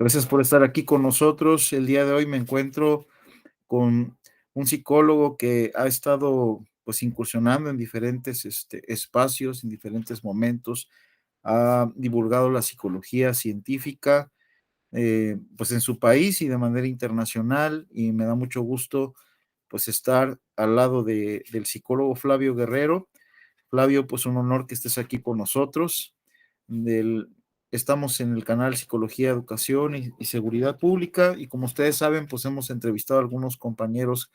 Gracias por estar aquí con nosotros. El día de hoy me encuentro con un psicólogo que ha estado pues incursionando en diferentes espacios, en diferentes momentos, ha divulgado la psicología científica pues en su país y de manera internacional, y me da mucho gusto pues estar al lado del psicólogo Flavio Guerrero. Flavio, pues un honor que estés aquí con nosotros. Del, Estamos en el canal Psicología, Educación y Seguridad Pública, y como ustedes saben, pues hemos entrevistado a algunos compañeros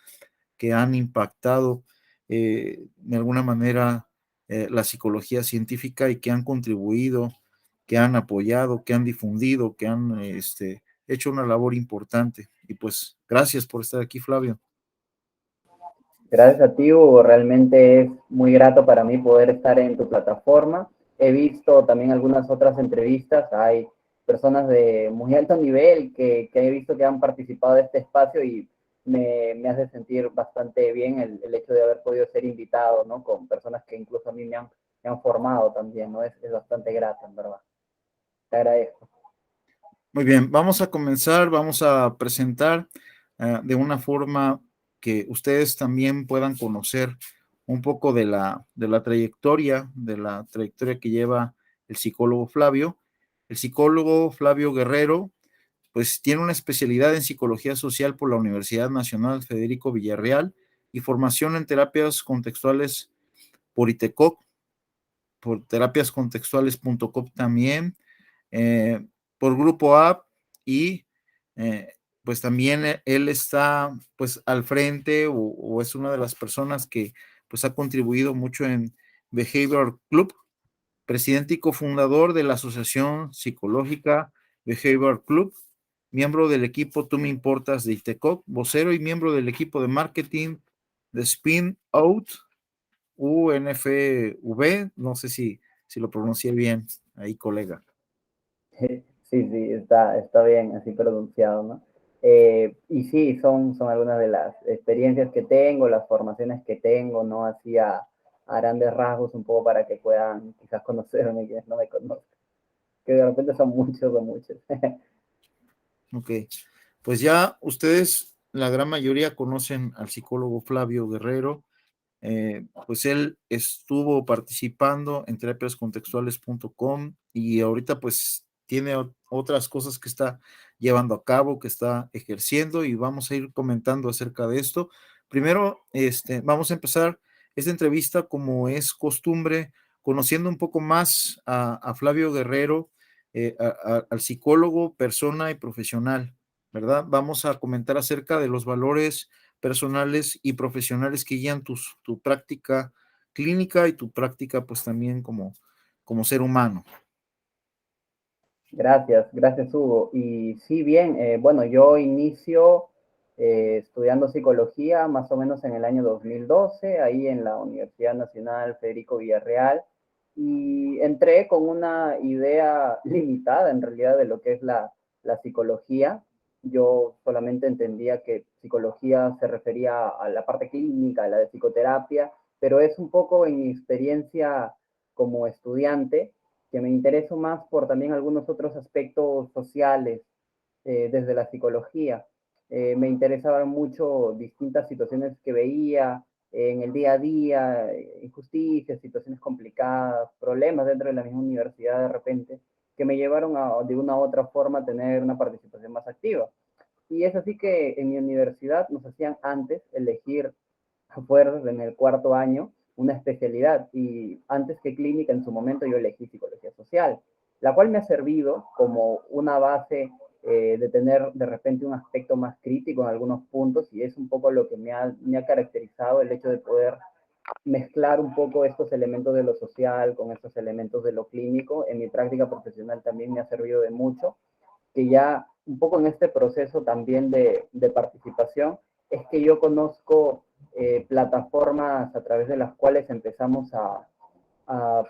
que han impactado de alguna manera la psicología científica, y que han contribuido, que han apoyado, que han difundido, que han hecho una labor importante. Y pues gracias por estar aquí, Flavio. Gracias a ti, Hugo. Realmente es muy grato para mí poder estar en tu plataforma. He visto también algunas otras entrevistas. Hay personas de muy alto nivel que he visto que han participado de este espacio y me hace sentir bastante bien el hecho de haber podido ser invitado, ¿no? Con personas que incluso a mí me han formado también, ¿no? Es bastante grato, en verdad. Te agradezco. Muy bien, vamos a comenzar, vamos a presentar de una forma que ustedes también puedan conocer un poco de la trayectoria que lleva el psicólogo Flavio. El psicólogo Flavio Guerrero, pues tiene una especialidad en psicología social por la Universidad Nacional Federico Villarreal y formación en terapias contextuales por ITECOC, por terapiascontextuales.com también, eh, por Grupo A, y eh, pues también él está pues al frente, o es una de las personas que pues ha contribuido mucho en Behavioral Club, presidente y cofundador de la Asociación Psicológica Behavioral Club, miembro del equipo Tú Me Importas de ITECOC, vocero y miembro del equipo de marketing de Spin Out UNFV, no sé si lo pronuncié bien ahí, colega. Sí, sí, está bien así pronunciado, ¿no? Y sí, son algunas de las experiencias que tengo, las formaciones que tengo, ¿no? Así a grandes rasgos, un poco para que puedan quizás conocerme, quienes no me conozcan. Que de repente son muchos o muchos. Ok, pues ya ustedes, la gran mayoría, conocen al psicólogo Flavio Guerrero. Pues él estuvo participando en terapiascontextuales.com, y ahorita pues tiene otras cosas que está llevando a cabo, que está ejerciendo, y vamos a ir comentando acerca de esto. Primero, vamos a empezar esta entrevista, como es costumbre, conociendo un poco más a Flavio Guerrero, al psicólogo, persona y profesional, ¿verdad? Vamos a comentar acerca de los valores personales y profesionales que guían tu práctica clínica y tu práctica pues también como ser humano. Gracias Hugo. Y sí, bien, bueno, yo inicio estudiando psicología más o menos en el año 2012, ahí en la Universidad Nacional Federico Villarreal, y entré con una idea limitada en realidad de lo que es la psicología. Yo solamente entendía que psicología se refería a la parte clínica, a la de psicoterapia, pero es un poco en mi experiencia como estudiante que me intereso más por también algunos otros aspectos sociales desde la psicología. Me interesaban mucho distintas situaciones que veía en el día a día, injusticias, situaciones complicadas, problemas dentro de la misma universidad de repente, que me llevaron a, de una u otra forma, a tener una participación más activa. Y es así que en mi universidad nos hacían antes elegir fuerzas en el cuarto año una especialidad, y antes que clínica en su momento yo elegí psicología social, la cual me ha servido como una base de tener de repente un aspecto más crítico en algunos puntos, y es un poco lo que me ha caracterizado el hecho de poder mezclar un poco estos elementos de lo social con estos elementos de lo clínico. En mi práctica profesional también me ha servido de mucho, que ya un poco en este proceso también de participación, es que yo conozco plataformas a través de las cuales empezamos a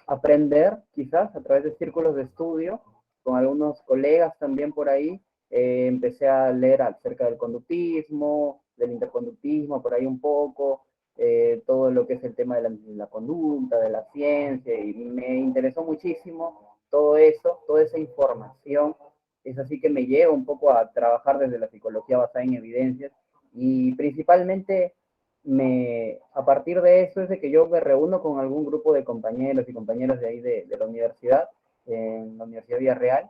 aprender, quizás a través de círculos de estudio, con algunos colegas también por ahí. Empecé a leer acerca del conductismo, del interconductismo, por ahí un poco, todo lo que es el tema de la conducta, de la ciencia, y me interesó muchísimo todo eso, toda esa información es así que me lleva un poco a trabajar desde la psicología basada en evidencias y principalmente a partir de eso es de que yo me reúno con algún grupo de compañeros y compañeras de ahí de la universidad, en la Universidad Villarreal,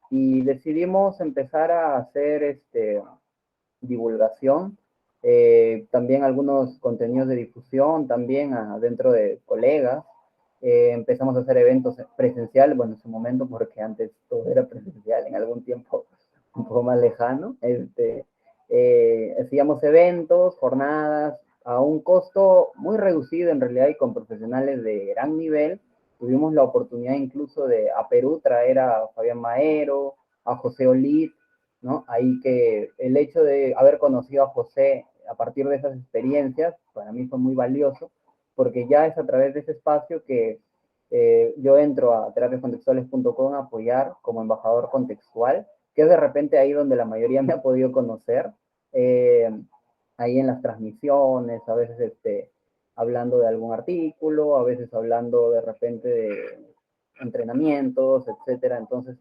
y decidimos empezar a hacer divulgación, también algunos contenidos de difusión, también dentro de colegas. Empezamos a hacer eventos presenciales, bueno, en su momento, porque antes todo era presencial, en algún tiempo un poco más lejano. Hacíamos eventos, jornadas, a un costo muy reducido en realidad y con profesionales de gran nivel. Tuvimos la oportunidad incluso de a Perú traer a Fabián Maero, a José Olid, ¿no? Ahí que el hecho de haber conocido a José a partir de esas experiencias, para mí fue muy valioso, porque ya es a través de ese espacio que yo entro a terapiascontextuales.com a apoyar como embajador contextual, que es de repente ahí donde la mayoría me ha podido conocer, eh, ahí en las transmisiones, a veces hablando de algún artículo, a veces hablando de repente de entrenamientos, etcétera. Entonces,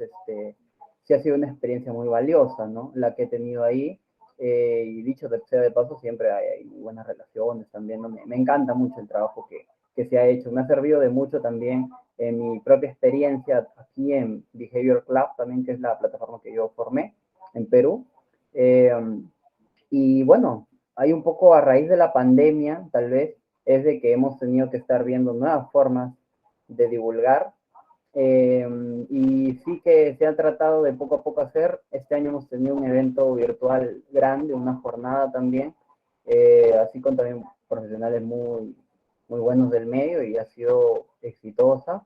sí ha sido una experiencia muy valiosa, ¿no? La que he tenido ahí. Y dicho sea de paso, siempre hay buenas relaciones también, ¿no? Me encanta mucho el trabajo que se ha hecho. Me ha servido de mucho también en mi propia experiencia aquí en Behavior Club, también que es la plataforma que yo formé en Perú. Eh, y bueno, hay un poco a raíz de la pandemia, tal vez, es de que hemos tenido que estar viendo nuevas formas de divulgar eh, y sí que se ha tratado de poco a poco hacer. Este año hemos tenido un evento virtual grande, una jornada también, así con también profesionales muy buenos del medio y ha sido exitosa.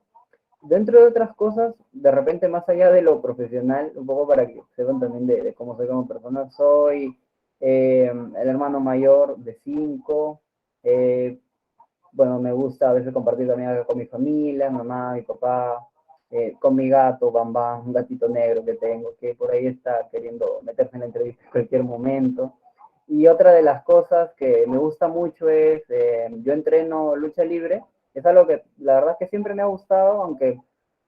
Dentro de otras cosas, de repente más allá de lo profesional, un poco para que sepan también de cómo soy como persona, soy el hermano mayor de cinco, eh, bueno, me gusta a veces compartir también con mi familia, mamá, mi papá, con mi gato, Bambán, un gatito negro que tengo, que por ahí está queriendo meterse en la entrevista en cualquier momento. Y otra de las cosas que me gusta mucho es, yo entreno lucha libre, es algo que la verdad es que siempre me ha gustado, aunque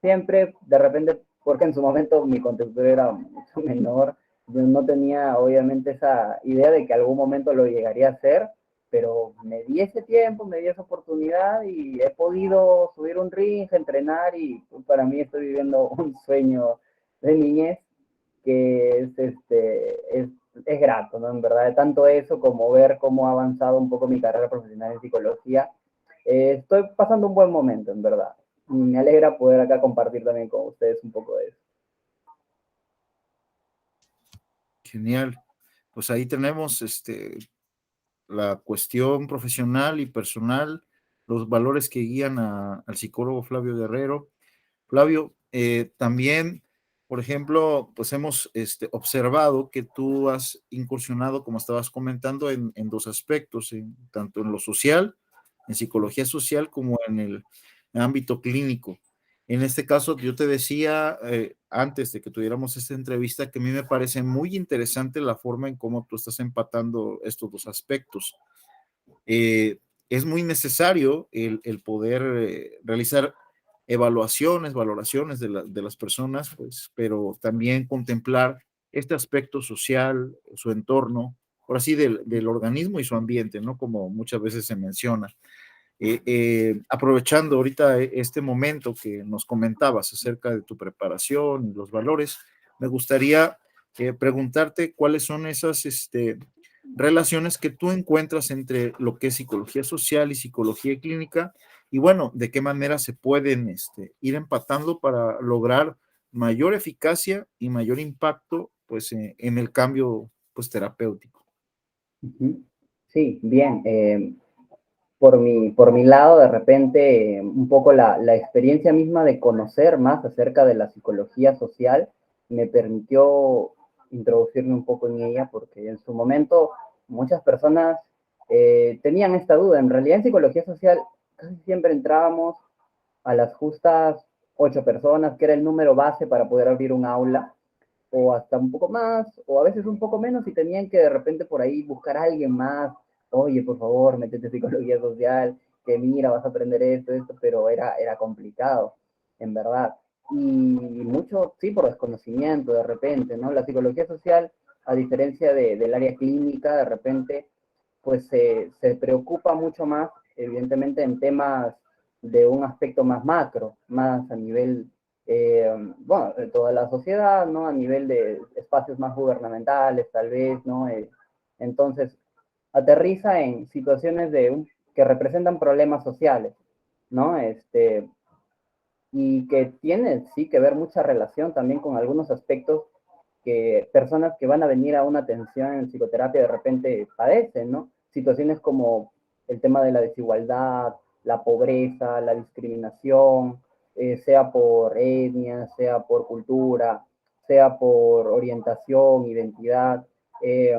siempre de repente, porque en su momento mi contexto era mucho menor, yo no tenía obviamente esa idea de que algún momento lo llegaría a hacer, pero me di ese tiempo, me di esa oportunidad y he podido subir un ring, entrenar y para mí estoy viviendo un sueño de niñez que es grato, ¿no? En verdad, tanto eso como ver cómo ha avanzado un poco mi carrera profesional en psicología. Estoy pasando un buen momento, en verdad. Y me alegra poder acá compartir también con ustedes un poco de eso. Genial. Pues ahí tenemos la cuestión profesional y personal, los valores que guían al psicólogo Flavio Guerrero. Flavio, también, por ejemplo, pues hemos observado que tú has incursionado, como estabas comentando, en dos aspectos, tanto en lo social, en psicología social, como en el ámbito clínico. En este caso, yo te decía antes de que tuviéramos esta entrevista que a mí me parece muy interesante la forma en cómo tú estás empatando estos dos aspectos. Es muy necesario el poder realizar evaluaciones, valoraciones de las personas, pues, pero también contemplar este aspecto social, su entorno, por así del organismo y su ambiente, ¿no? Como muchas veces se menciona. Aprovechando ahorita este momento que nos comentabas acerca de tu preparación y los valores, me gustaría preguntarte cuáles son esas relaciones que tú encuentras entre lo que es psicología social y psicología clínica y bueno, de qué manera se pueden ir empatando para lograr mayor eficacia y mayor impacto pues en el cambio pues terapéutico. Sí, bien. Por mi lado, de repente, un poco la experiencia misma de conocer más acerca de la psicología social me permitió introducirme un poco en ella, porque en su momento muchas personas tenían esta duda. En realidad, en psicología social casi siempre entrábamos a las justas 8 personas, que era el número base para poder abrir un aula, o hasta un poco más, o a veces un poco menos, y tenían que de repente por ahí buscar a alguien más, oye, por favor, métete en psicología social, que mira, vas a aprender esto, pero era complicado, en verdad. y mucho, sí, por desconocimiento de repente, ¿no? La psicología social, a diferencia del área clínica, de repente, pues se preocupa mucho más, evidentemente, en temas de un aspecto más macro, más a nivel, bueno, de toda la sociedad, ¿no? A nivel de espacios más gubernamentales, tal vez, ¿no? Entonces, aterriza en situaciones que representan problemas sociales, ¿no? Y que tiene, sí, que ver mucha relación también con algunos aspectos que personas que van a venir a una atención en psicoterapia de repente padecen, ¿no? Situaciones como el tema de la desigualdad, la pobreza, la discriminación, sea por etnia, sea por cultura, sea por orientación, identidad, eh,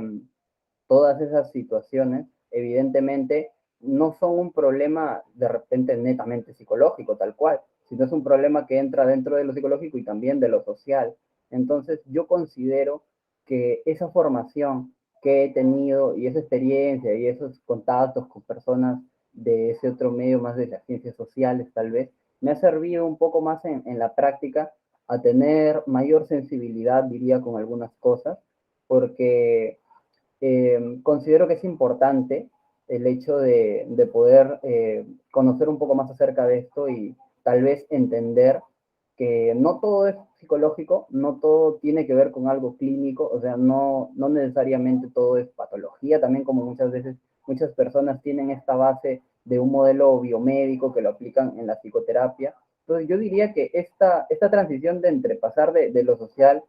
todas esas situaciones, evidentemente, no son un problema de repente netamente psicológico, tal cual, sino es un problema que entra dentro de lo psicológico y también de lo social. Entonces, yo considero que esa formación que he tenido y esa experiencia y esos contactos con personas de ese otro medio, más de las ciencias sociales tal vez, me ha servido un poco más en la práctica a tener mayor sensibilidad, diría, con algunas cosas, porque considero que es importante el hecho de poder conocer un poco más acerca de esto y tal vez entender que no todo es psicológico, no todo tiene que ver con algo clínico, o sea, no necesariamente todo es patología, también como muchas veces muchas personas tienen esta base de un modelo biomédico que lo aplican en la psicoterapia. Entonces yo diría que esta transición de entre pasar de lo social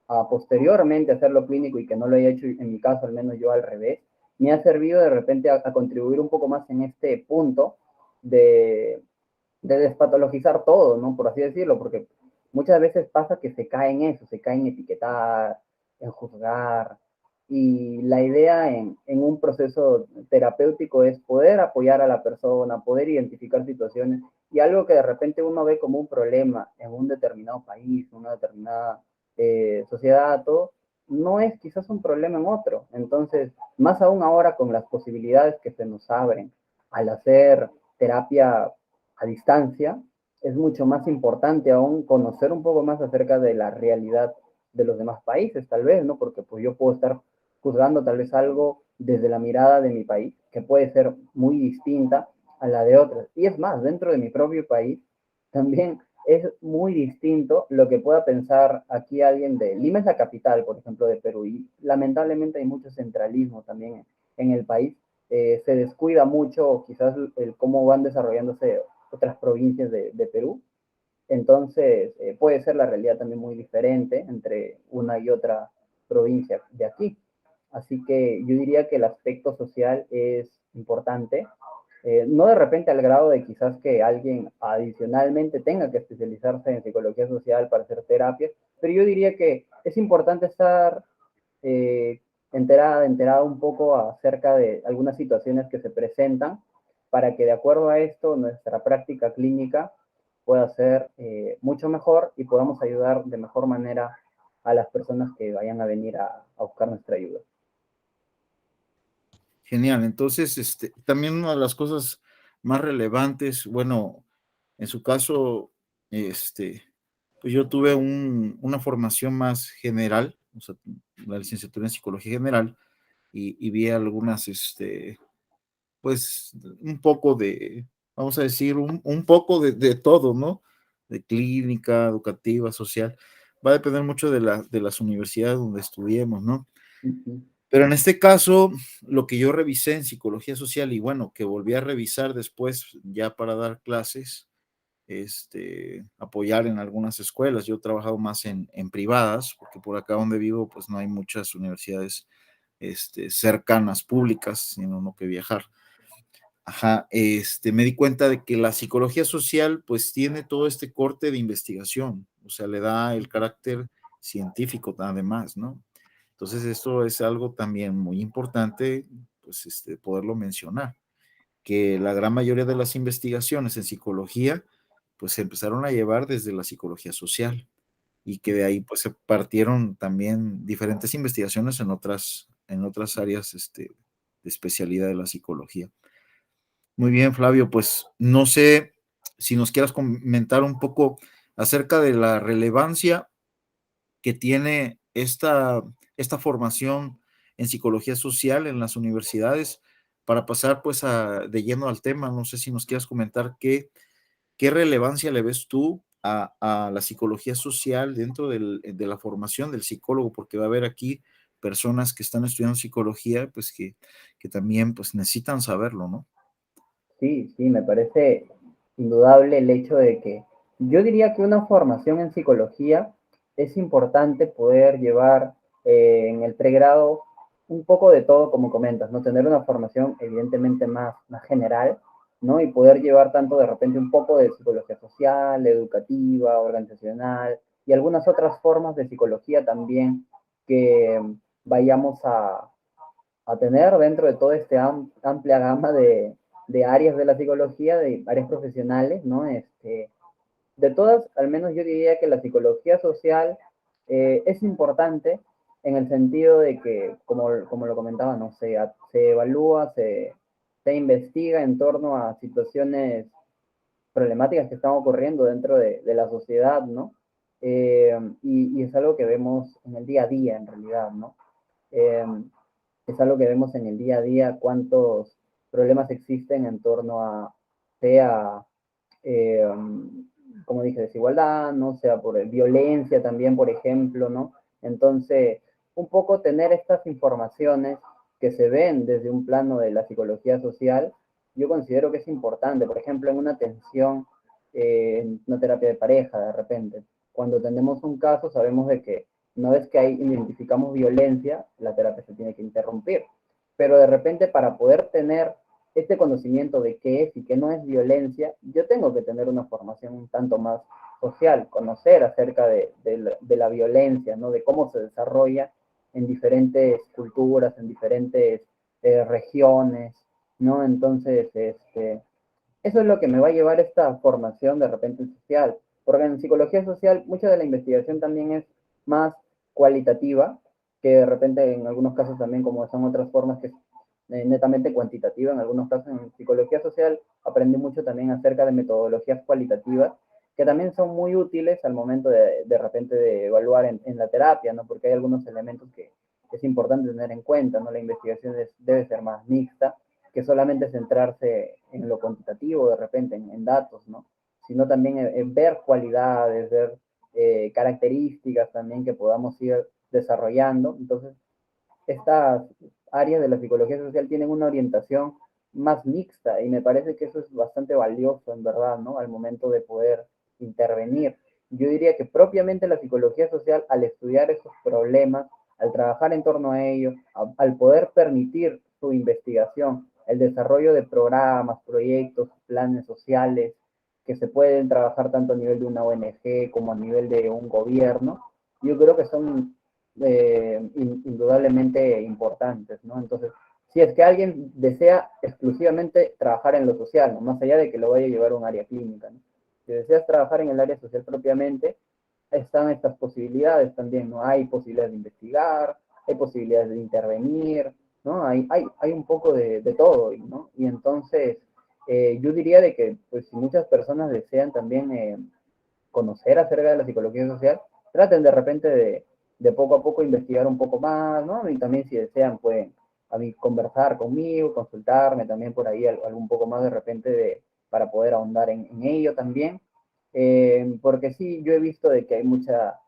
a posteriormente hacerlo clínico y que no lo haya hecho en mi caso, al menos yo al revés, me ha servido de repente a contribuir un poco más en este punto de, de despatologizar todo, ¿no? Por así decirlo, porque muchas veces pasa que se cae en eso, se cae en etiquetar, en juzgar, y la idea en un proceso terapéutico es poder apoyar a la persona, poder identificar situaciones y algo que de repente uno ve como un problema en un determinado país, una determinada sociedad, todo, no es quizás un problema en otro. Entonces, más aún ahora con las posibilidades que se nos abren al hacer terapia a distancia, es mucho más importante aún conocer un poco más acerca de la realidad de los demás países, tal vez, ¿no? Porque pues yo puedo estar juzgando tal vez algo desde la mirada de mi país, que puede ser muy distinta a la de otros. Y es más, dentro de mi propio país, también es muy distinto lo que pueda pensar aquí alguien de Lima es la capital, por ejemplo, de Perú, y lamentablemente hay mucho centralismo también en el país. Se descuida mucho quizás el cómo van desarrollándose otras provincias de Perú. Entonces, puede ser la realidad también muy diferente entre una y otra provincia de aquí. Así que yo diría que el aspecto social es importante, no de repente al grado de quizás que alguien adicionalmente tenga que especializarse en psicología social para hacer terapias, pero yo diría que es importante estar enterada un poco acerca de algunas situaciones que se presentan para que de acuerdo a esto nuestra práctica clínica pueda ser mucho mejor y podamos ayudar de mejor manera a las personas que vayan a venir a buscar nuestra ayuda. Genial. Entonces, también una de las cosas más relevantes, bueno, en su caso, pues yo tuve una formación más general, o sea, la licenciatura en psicología general, y vi algunas, pues, un poco de, vamos a decir, un poco de todo, ¿no? De clínica, educativa, social. Va a depender mucho de las universidades donde estudiemos, ¿no? Uh -huh. Pero en este caso, lo que yo revisé en psicología social y bueno, que volví a revisar después ya para dar clases, apoyar en algunas escuelas. Yo he trabajado más en privadas, porque por acá donde vivo, pues no hay muchas universidades cercanas públicas, sino no que viajar. Ajá, me di cuenta de que la psicología social pues tiene todo este corte de investigación, o sea, le da el carácter científico además, ¿no? Entonces esto es algo también muy importante, pues poderlo mencionar, que la gran mayoría de las investigaciones en psicología pues se empezaron a llevar desde la psicología social y que de ahí pues se partieron también diferentes investigaciones en otras áreas de especialidad de la psicología. Muy bien, Flavio, pues no sé si nos quieras comentar un poco acerca de la relevancia que tiene esta formación en psicología social en las universidades para pasar pues de lleno al tema. No sé si nos quieras comentar qué relevancia le ves tú a la psicología social dentro de la formación del psicólogo, porque va a haber aquí personas que están estudiando psicología, pues que también pues necesitan saberlo, ¿no? Sí, sí, me parece indudable el hecho de que yo diría que una formación en psicología es importante poder llevar en el pregrado un poco de todo, como comentas, ¿no? Tener una formación evidentemente más general, ¿no? Y poder llevar tanto de repente un poco de psicología social, educativa, organizacional y algunas otras formas de psicología también que vayamos a tener dentro de toda esta amplia gama de áreas de la psicología, de áreas profesionales, ¿no? De todas, al menos yo diría que la psicología social es importante en el sentido de que, como lo comentaba, ¿no? Se evalúa, se investiga en torno a situaciones problemáticas que están ocurriendo dentro de la sociedad, ¿no? Y es algo que vemos en el día a día, en realidad, ¿no? Eh, es algo que vemos en el día a día, cuántos problemas existen en torno a, sea, eh, como dije, desigualdad, ¿no? Sea por violencia también, por ejemplo, ¿no? Entonces, un poco tener estas informaciones que se ven desde un plano de la psicología social, yo considero que es importante, por ejemplo, en una atención, en una terapia de pareja, de repente. Cuando tenemos un caso, sabemos de que una vez que ahí identificamos violencia, la terapia se tiene que interrumpir. Pero de repente para poder tener este conocimiento de qué es y qué no es violencia, yo tengo que tener una formación un tanto más social, conocer acerca de la violencia, ¿no? De cómo se desarrolla en diferentes culturas, en diferentes regiones, ¿no? Entonces, eso es lo que me va a llevar esta formación de repente social. Porque en psicología social mucha de la investigación también es más cualitativa, que de repente en algunos casos también como son otras formas que es netamente cuantitativa, en algunos casos en psicología social aprendí mucho también acerca de metodologías cualitativas, que también son muy útiles al momento de repente de evaluar en la terapia, ¿no? Porque hay algunos elementos que es importante tener en cuenta, ¿no? La investigación debe ser más mixta, que solamente centrarse en lo cuantitativo de repente, en datos, ¿no? Sino también en ver cualidades, ver características también que podamos ir desarrollando. Entonces, estas áreas de la psicología social tienen una orientación más mixta y me parece que eso es bastante valioso, en verdad, ¿no? Al momento de poder intervenir. Yo diría que propiamente la psicología social, al estudiar esos problemas, al trabajar en torno a ellos, al poder permitir su investigación, el desarrollo de programas, proyectos, planes sociales, que se pueden trabajar tanto a nivel de una ONG como a nivel de un gobierno, yo creo que son indudablemente importantes, ¿no? Entonces, si es que alguien desea exclusivamente trabajar en lo social, ¿no? Más allá de que lo vaya a llevar a un área clínica, ¿no? Si deseas trabajar en el área social propiamente, están estas posibilidades también, ¿no? Hay posibilidades de investigar, hay posibilidades de intervenir, ¿no? Hay un poco de todo, ¿no? Y entonces, yo diría de que, pues, si muchas personas desean también conocer acerca de la psicología social, traten de repente de poco a poco investigar un poco más, ¿no? Y también si desean pueden a mí conversar conmigo, consultarme también por ahí algo un poco más de repente para poder ahondar en ello también. Porque sí, yo he visto de que hay mucha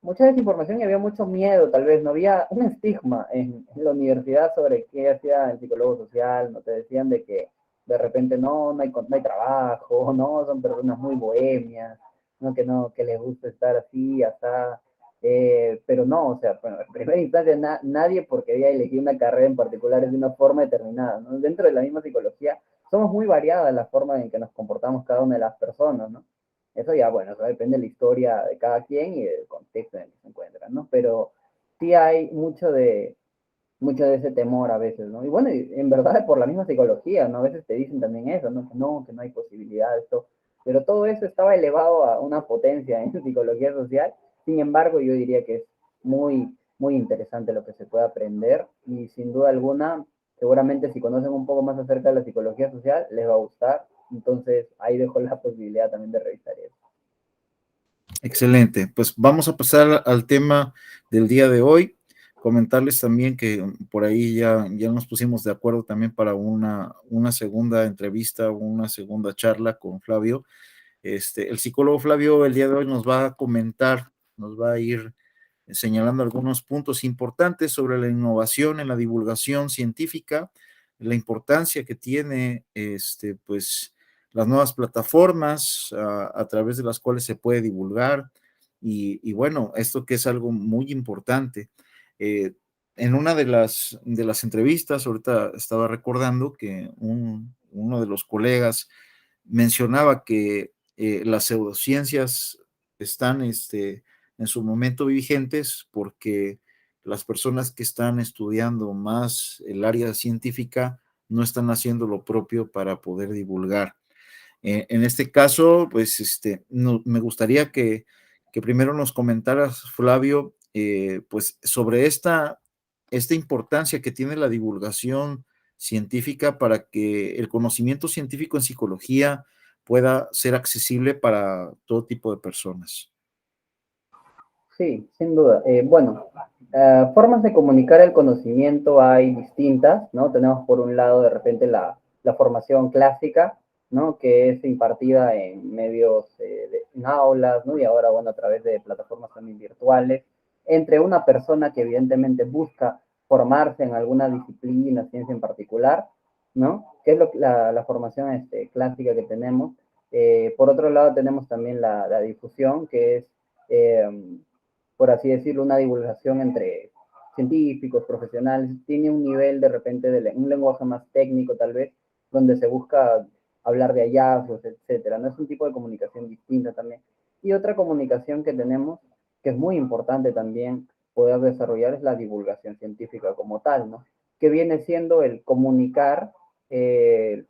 desinformación y había mucho miedo, tal vez, no había un estigma en la universidad sobre qué hacía el psicólogo social, no te decían de que de repente no hay trabajo, no, son personas muy bohemias, no, que les gusta estar así, hasta, pero no, o sea, bueno, en primera instancia nadie porque había elegido una carrera en particular es de una forma determinada, ¿no? Dentro de la misma psicología somos muy variadas las formas en que nos comportamos cada una de las personas, ¿no? Eso ya, bueno, eso depende de la historia de cada quien y del contexto en el que se encuentran, ¿no? Pero sí hay mucho de ese temor a veces, ¿no? Y bueno, en verdad por la misma psicología, ¿no? A veces te dicen también eso, ¿no? Que no hay posibilidad de esto, pero todo eso estaba elevado a una potencia en psicología social. Sin embargo, yo diría que es muy interesante lo que se puede aprender y sin duda alguna, seguramente si conocen un poco más acerca de la psicología social, les va a gustar. Entonces, ahí dejo la posibilidad también de revisar eso. Excelente. Pues vamos a pasar al tema del día de hoy. Comentarles también que por ahí ya nos pusimos de acuerdo también para una segunda entrevista o una segunda charla con Flavio. El psicólogo Flavio el día de hoy nos va a comentar, nos va a ir señalando algunos puntos importantes sobre la innovación en la divulgación científica, la importancia que tiene pues, las nuevas plataformas a través de las cuales se puede divulgar y bueno, esto que es algo muy importante. Eh, en una de las entrevistas, ahorita estaba recordando que uno de los colegas mencionaba que las pseudociencias están en su momento vigentes porque las personas que están estudiando más el área científica no están haciendo lo propio para poder divulgar. En este caso, pues me gustaría que primero nos comentaras, Flavio, pues sobre esta importancia que tiene la divulgación científica para que el conocimiento científico en psicología pueda ser accesible para todo tipo de personas. Sí, sin duda. Bueno, formas de comunicar el conocimiento hay distintas, ¿no? Tenemos por un lado de repente la formación clásica, ¿no? Que es impartida en medios, en aulas, ¿no? Y ahora, bueno, a través de plataformas también virtuales, entre una persona que evidentemente busca formarse en alguna disciplina, ciencia en particular, ¿no? Que es la formación clásica que tenemos. Por otro lado, tenemos también la difusión, que es... por así decirlo, una divulgación entre científicos, profesionales, tiene un nivel de repente de un lenguaje más técnico tal vez, donde se busca hablar de hallazgos, etcétera. No es un tipo de comunicación distinta también. Y otra comunicación que tenemos, que es muy importante también poder desarrollar, es la divulgación científica como tal, ¿no? Que viene siendo el comunicar eh,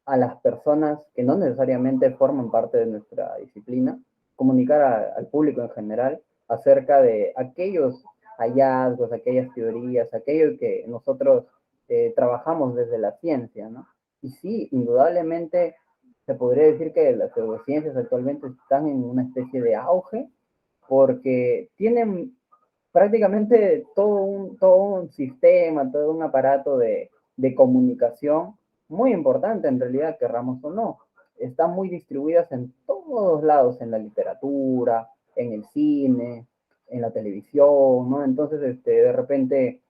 a las personas que no necesariamente forman parte de nuestra disciplina, comunicar al público en general acerca de aquellos hallazgos, aquellas teorías, aquello que nosotros trabajamos desde la ciencia, ¿no? Y sí, indudablemente se podría decir que las pseudociencias actualmente están en una especie de auge porque tienen prácticamente todo un sistema, todo un aparato de comunicación muy importante en realidad, querramos o no. Están muy distribuidas en todos lados, en la literatura, en el cine, en la televisión, ¿no? Entonces, de repente,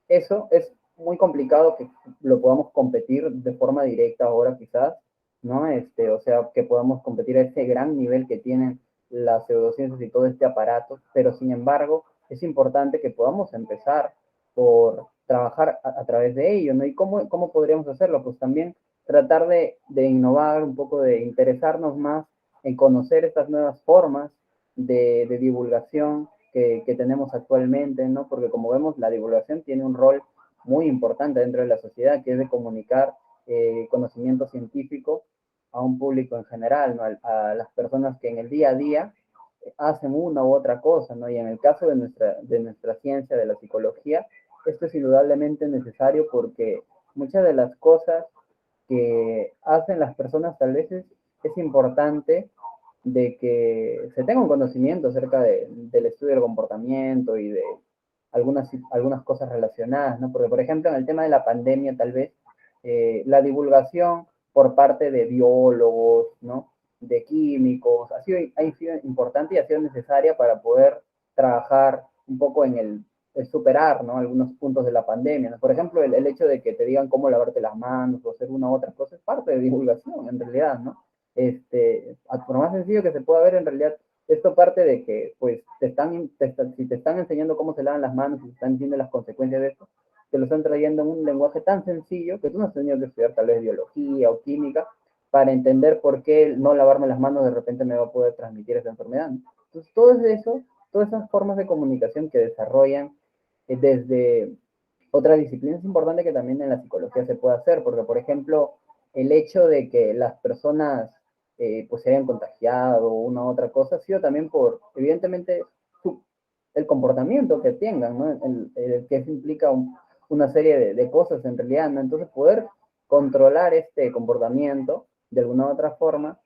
eso es muy complicado que lo podamos competir de forma directa ahora quizás, ¿no? O sea, que podamos competir a ese gran nivel que tienen las pseudociencias y todo este aparato, pero sin embargo es importante que podamos empezar por trabajar a través de ello, ¿no? ¿Y cómo podríamos hacerlo? Pues también tratar de innovar un poco, de interesarnos más en conocer estas nuevas formas de divulgación que tenemos actualmente, ¿no? Porque como vemos, la divulgación tiene un rol muy importante dentro de la sociedad, que es de comunicar conocimiento científico a un público en general, ¿no? A las personas que en el día a día hacen una u otra cosa, ¿no? Y en el caso de nuestra ciencia, de la psicología, esto es indudablemente necesario porque muchas de las cosas que hacen las personas tal vez es importante de que se tenga un conocimiento acerca del estudio del comportamiento y de algunas cosas relacionadas, ¿no? Porque, por ejemplo, en el tema de la pandemia, tal vez la divulgación por parte de biólogos, ¿no? De químicos, ha sido importante y ha sido necesaria para poder trabajar un poco en el superar, ¿no? Algunos puntos de la pandemia, ¿no? Por ejemplo, el hecho de que te digan cómo lavarte las manos o hacer una u otra cosa es parte de divulgación, en realidad, ¿no? Por más sencillo que se pueda ver, en realidad, esto parte de que, pues, si te están enseñando cómo se lavan las manos y te están diciendo las consecuencias de esto, te lo están trayendo en un lenguaje tan sencillo que tú no has tenido que estudiar tal vez biología o química para entender por qué no lavarme las manos de repente me va a poder transmitir esa enfermedad, ¿no? Entonces, todo eso, todas esas formas de comunicación que desarrollan desde otras disciplinas es importante que también en la psicología se pueda hacer, porque, por ejemplo, el hecho de que las personas pues se hayan contagiado o una u otra cosa, ha sido también por, evidentemente, el comportamiento que tengan, ¿no? Que eso implica una serie de cosas en realidad, ¿no? Entonces, poder controlar este comportamiento de alguna u otra forma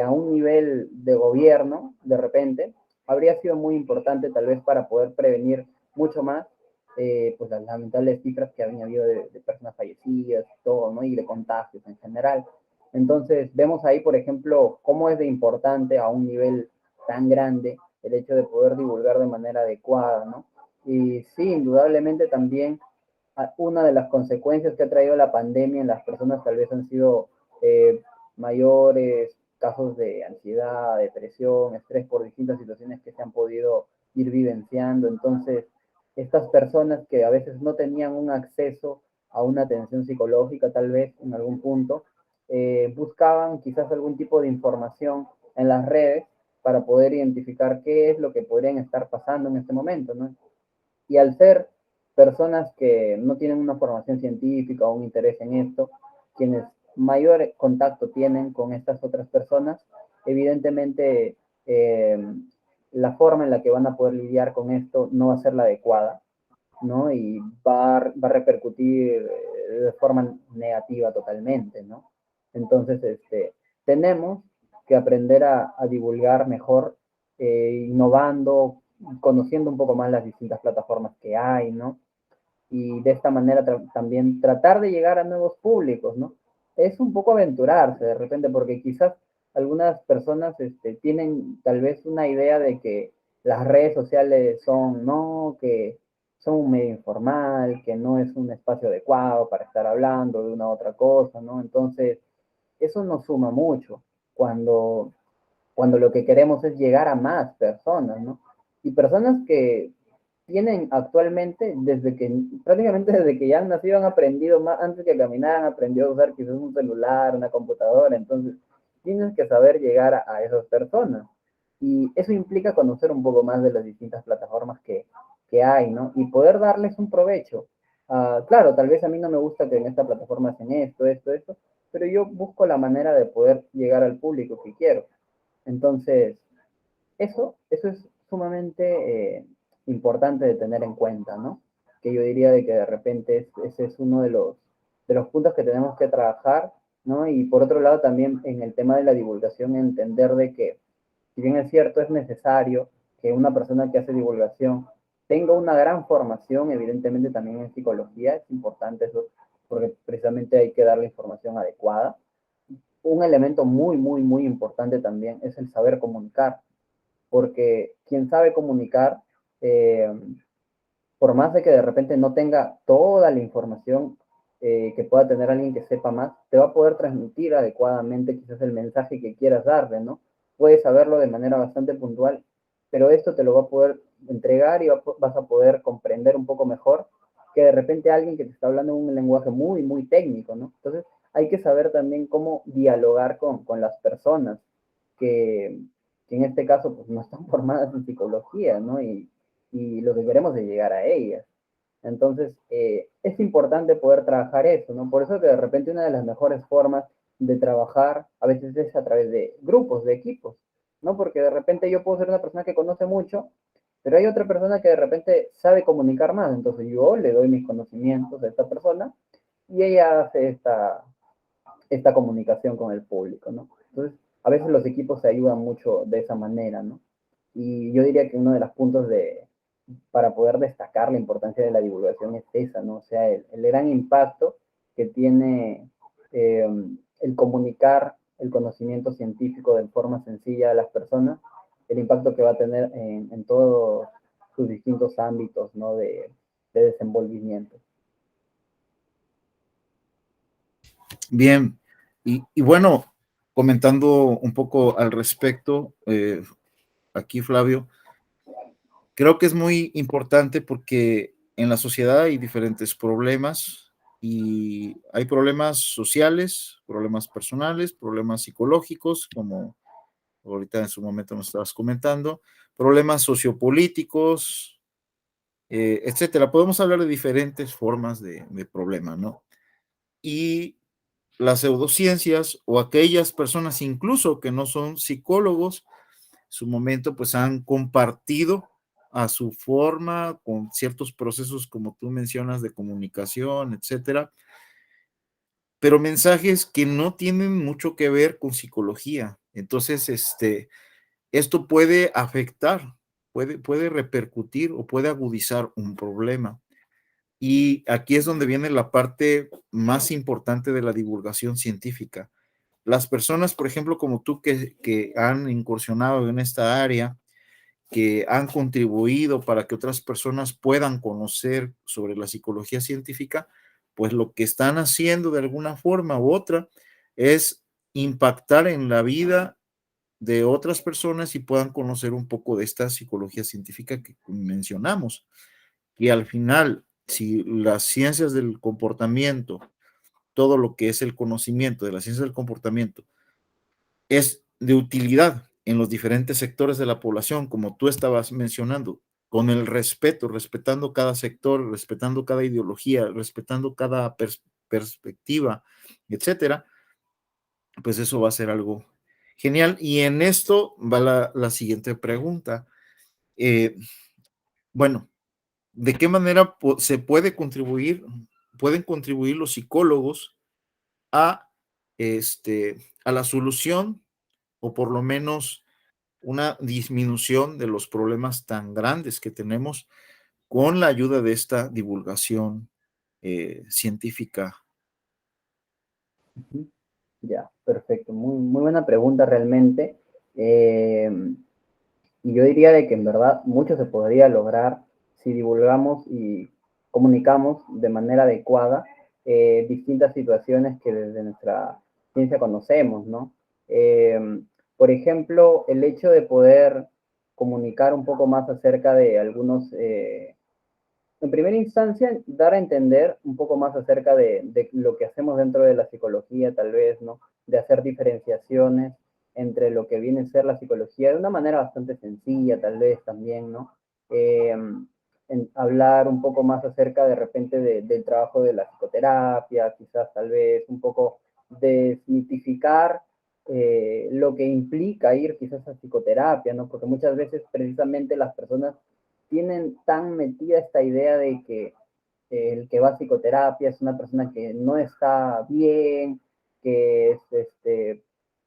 a un nivel de gobierno, de repente, habría sido muy importante tal vez para poder prevenir mucho más pues las lamentables cifras que habían habido de personas fallecidas, todo, ¿no? Y de contagios en general. Entonces, vemos ahí, por ejemplo, cómo es de importante a un nivel tan grande el hecho de poder divulgar de manera adecuada, ¿no? Y sí, indudablemente también una de las consecuencias que ha traído la pandemia en las personas tal vez han sido eh, mayores casos de ansiedad, depresión, estrés por distintas situaciones que se han podido ir vivenciando. Entonces, estas personas que a veces no tenían un acceso a una atención psicológica, tal vez en algún punto, buscaban quizás algún tipo de información en las redes para poder identificar qué es lo que podrían estar pasando en este momento, ¿no? Y al ser personas que no tienen una formación científica o un interés en esto, quienes mayor contacto tienen con estas otras personas, evidentemente la forma en la que van a poder lidiar con esto no va a ser la adecuada, ¿no? Y va a repercutir de forma negativa totalmente, ¿no? Entonces, tenemos que aprender a divulgar mejor, innovando, conociendo un poco más las distintas plataformas que hay, ¿no? Y de esta manera también tratar de llegar a nuevos públicos, ¿no? Es un poco aventurarse de repente, porque quizás algunas personas tienen tal vez una idea de que las redes sociales son, no, que son un medio informal, que no es un espacio adecuado para estar hablando de una u otra cosa, ¿no? Entonces, eso nos suma mucho cuando lo que queremos es llegar a más personas, ¿no? Y personas que tienen actualmente, prácticamente desde que ya han nacido, han aprendido más, antes que caminar, han aprendido a usar quizás un celular, una computadora, entonces tienes que saber llegar a esas personas. Y eso implica conocer un poco más de las distintas plataformas que hay, ¿no? Y poder darles un provecho. Claro, tal vez a mí no me gusta que en esta plataforma hacen esto, pero yo busco la manera de poder llegar al público que quiero. Entonces, eso es sumamente importante de tener en cuenta, ¿no? Que yo diría de que de repente ese es uno de los puntos que tenemos que trabajar, ¿no? Y por otro lado también en el tema de la divulgación, entender de que, si bien es cierto, es necesario que una persona que hace divulgación tenga una gran formación, evidentemente también en psicología, es importante eso, porque precisamente hay que dar la información adecuada. Un elemento muy importante también es el saber comunicar, porque quien sabe comunicar, eh, por más de que de repente no tenga toda la información que pueda tener alguien que sepa más, te va a poder transmitir adecuadamente quizás el mensaje que quieras darle, ¿no? Puedes saberlo de manera bastante puntual, pero esto te lo va a poder entregar y vas a poder comprender un poco mejor que de repente alguien que te está hablando en un lenguaje muy técnico, ¿no? Entonces hay que saber también cómo dialogar con las personas que, que en este caso pues no están formadas en psicología, ¿no? Y lo que queremos es llegar a ellas. Entonces, es importante poder trabajar eso, ¿no? Por eso que de repente una de las mejores formas de trabajar a veces es a través de grupos, de equipos, ¿no? Porque de repente yo puedo ser una persona que conoce mucho, pero hay otra persona que de repente sabe comunicar más, entonces yo le doy mis conocimientos a esta persona y ella hace esta comunicación con el público, ¿no? Entonces, a veces los equipos se ayudan mucho de esa manera, ¿no? Y yo diría que uno de los puntos para poder destacar la importancia de la divulgación es esa, ¿no? O sea, el gran impacto que tiene eh, el comunicar el conocimiento científico de forma sencilla a las personas, el impacto que va a tener en todos sus distintos ámbitos, ¿no? De desenvolvimiento. Bien, y bueno, comentando un poco al respecto, aquí Flavio, creo que es muy importante porque en la sociedad hay diferentes problemas y hay problemas sociales, problemas personales, problemas psicológicos, como ahorita en su momento nos estabas comentando, problemas sociopolíticos, etcétera. Podemos hablar de diferentes formas de problema, ¿no? Y las pseudociencias o aquellas personas incluso que no son psicólogos, en su momento pues han compartido a su forma con ciertos procesos como tú mencionas de comunicación, etcétera, pero mensajes que no tienen mucho que ver con psicología, Entonces, esto puede afectar, puede repercutir o puede agudizar un problema. Y aquí es donde viene la parte más importante de la divulgación científica. Las personas, por ejemplo, como tú que han incursionado en esta área, que han contribuido para que otras personas puedan conocer sobre la psicología científica, pues lo que están haciendo de alguna forma u otra es impactar en la vida de otras personas y puedan conocer un poco de esta psicología científica que mencionamos. Y al final, si las ciencias del comportamiento, todo lo que es el conocimiento de las ciencias del comportamiento, es de utilidad en los diferentes sectores de la población, como tú estabas mencionando, con el respeto, respetando cada sector, respetando cada ideología, respetando cada perspectiva, etcétera, pues eso va a ser algo genial. Y en esto va la siguiente pregunta. Eh, bueno, ¿de qué manera se pueden contribuir los psicólogos a, a la solución o por lo menos una disminución de los problemas tan grandes que tenemos con la ayuda de esta divulgación científica? Ujú. Ya, perfecto. Muy, muy buena pregunta realmente. Eh, y yo diría de que en verdad mucho se podría lograr si divulgamos y comunicamos de manera adecuada distintas situaciones que desde nuestra ciencia conocemos, ¿no? Por ejemplo, el hecho de poder comunicar un poco más acerca de algunos en primera instancia, dar a entender un poco más acerca de lo que hacemos dentro de la psicología, tal vez, ¿no? De hacer diferenciaciones entre lo que viene a ser la psicología de una manera bastante sencilla, tal vez también, ¿no? Eh, hablar un poco más acerca de repente del trabajo de la psicoterapia, quizás tal vez un poco desmitificar lo que implica ir quizás a psicoterapia, ¿no? Porque muchas veces precisamente las personas tienen tan metida esta idea de que el que va a psicoterapia es una persona que no está bien, que es,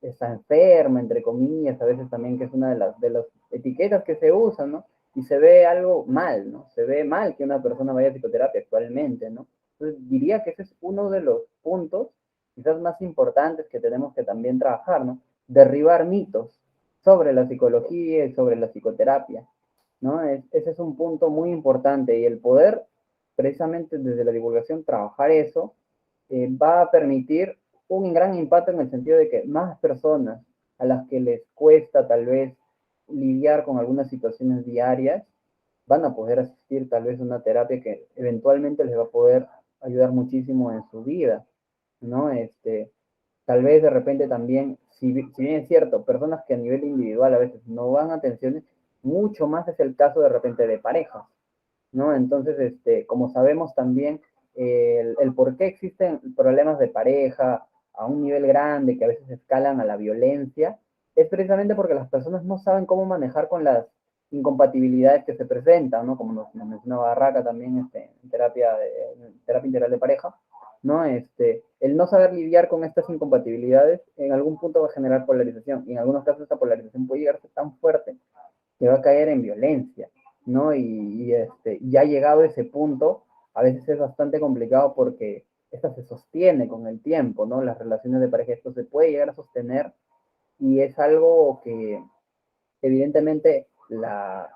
está enferma, entre comillas, a veces también que es una de las etiquetas que se usan, ¿no? Y se ve algo mal, ¿no? Se ve mal que una persona vaya a psicoterapia actualmente, ¿no? Entonces diría que ese es uno de los puntos quizás más importantes que tenemos que también trabajar, ¿no? Derribar mitos sobre la psicología y sobre la psicoterapia, ¿no? Ese es un punto muy importante y el poder, precisamente desde la divulgación, trabajar eso va a permitir un gran impacto en el sentido de que más personas a las que les cuesta tal vez lidiar con algunas situaciones diarias van a poder asistir tal vez a una terapia que eventualmente les va a poder ayudar muchísimo en su vida, ¿no? Tal vez de repente también, si bien es cierto, personas que a nivel individual a veces no van a atenciones, mucho más es el caso de repente de parejas, ¿no? Entonces, como sabemos también, el por qué existen problemas de pareja a un nivel grande que a veces escalan a la violencia, es precisamente porque las personas no saben cómo manejar con las incompatibilidades que se presentan, ¿no? Como nos mencionaba Barraca también en terapia integral de pareja, ¿no? El no saber lidiar con estas incompatibilidades en algún punto va a generar polarización y en algunos casos esta polarización puede llegar a ser tan fuerte que va a caer en violencia, ¿no? Ya llegado a ese punto, a veces es bastante complicado porque esta se sostiene con el tiempo, ¿no? Las relaciones de pareja, esto se puede llegar a sostener y es algo que evidentemente la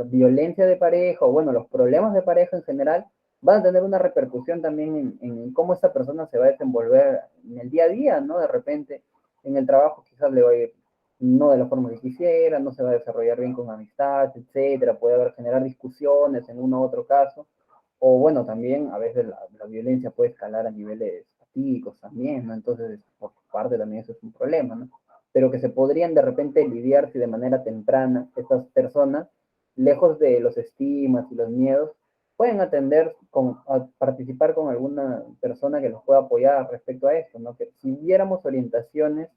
violencia de pareja o bueno, los problemas de pareja en general van a tener una repercusión también en cómo esta persona se va a desenvolver en el día a día, ¿no? De repente en el trabajo quizás le va a ir no de la forma que quisiera, no se va a desarrollar bien con amistad, etcétera, puede haber generar discusiones en uno u otro caso, o bueno, también a veces la violencia puede escalar a niveles fatídicos también, ¿no? Entonces, por parte también eso es un problema, ¿no? Pero que se podrían de repente lidiar si de manera temprana estas personas, lejos de los estigmas y los miedos, pueden a participar con alguna persona que los pueda apoyar respecto a esto, ¿no? Que si diéramos orientaciones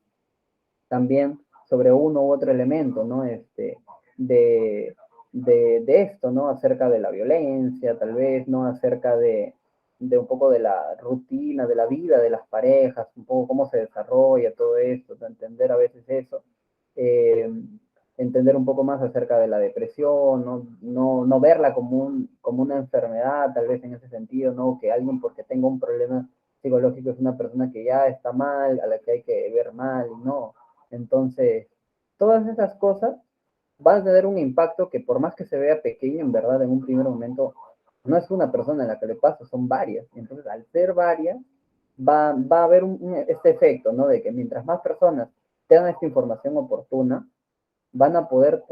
también sobre uno u otro elemento, ¿no? De esto, ¿no? Acerca de la violencia, tal vez, ¿no? Acerca de un poco de la rutina, de la vida de las parejas, un poco cómo se desarrolla todo esto, de entender a veces eso, eh, entender un poco más acerca de la depresión, no verla como una enfermedad, tal vez en ese sentido, ¿no? Que alguien porque tenga un problema psicológico es una persona que ya está mal, a la que hay que ver mal, no. Entonces, todas esas cosas van a tener un impacto que por más que se vea pequeño, en verdad, en un primer momento, no es una persona en la que le pasa, son varias. Y entonces, al ser varias, va a haber este efecto, ¿no? De que mientras más personas tengan esta información oportuna, van a poder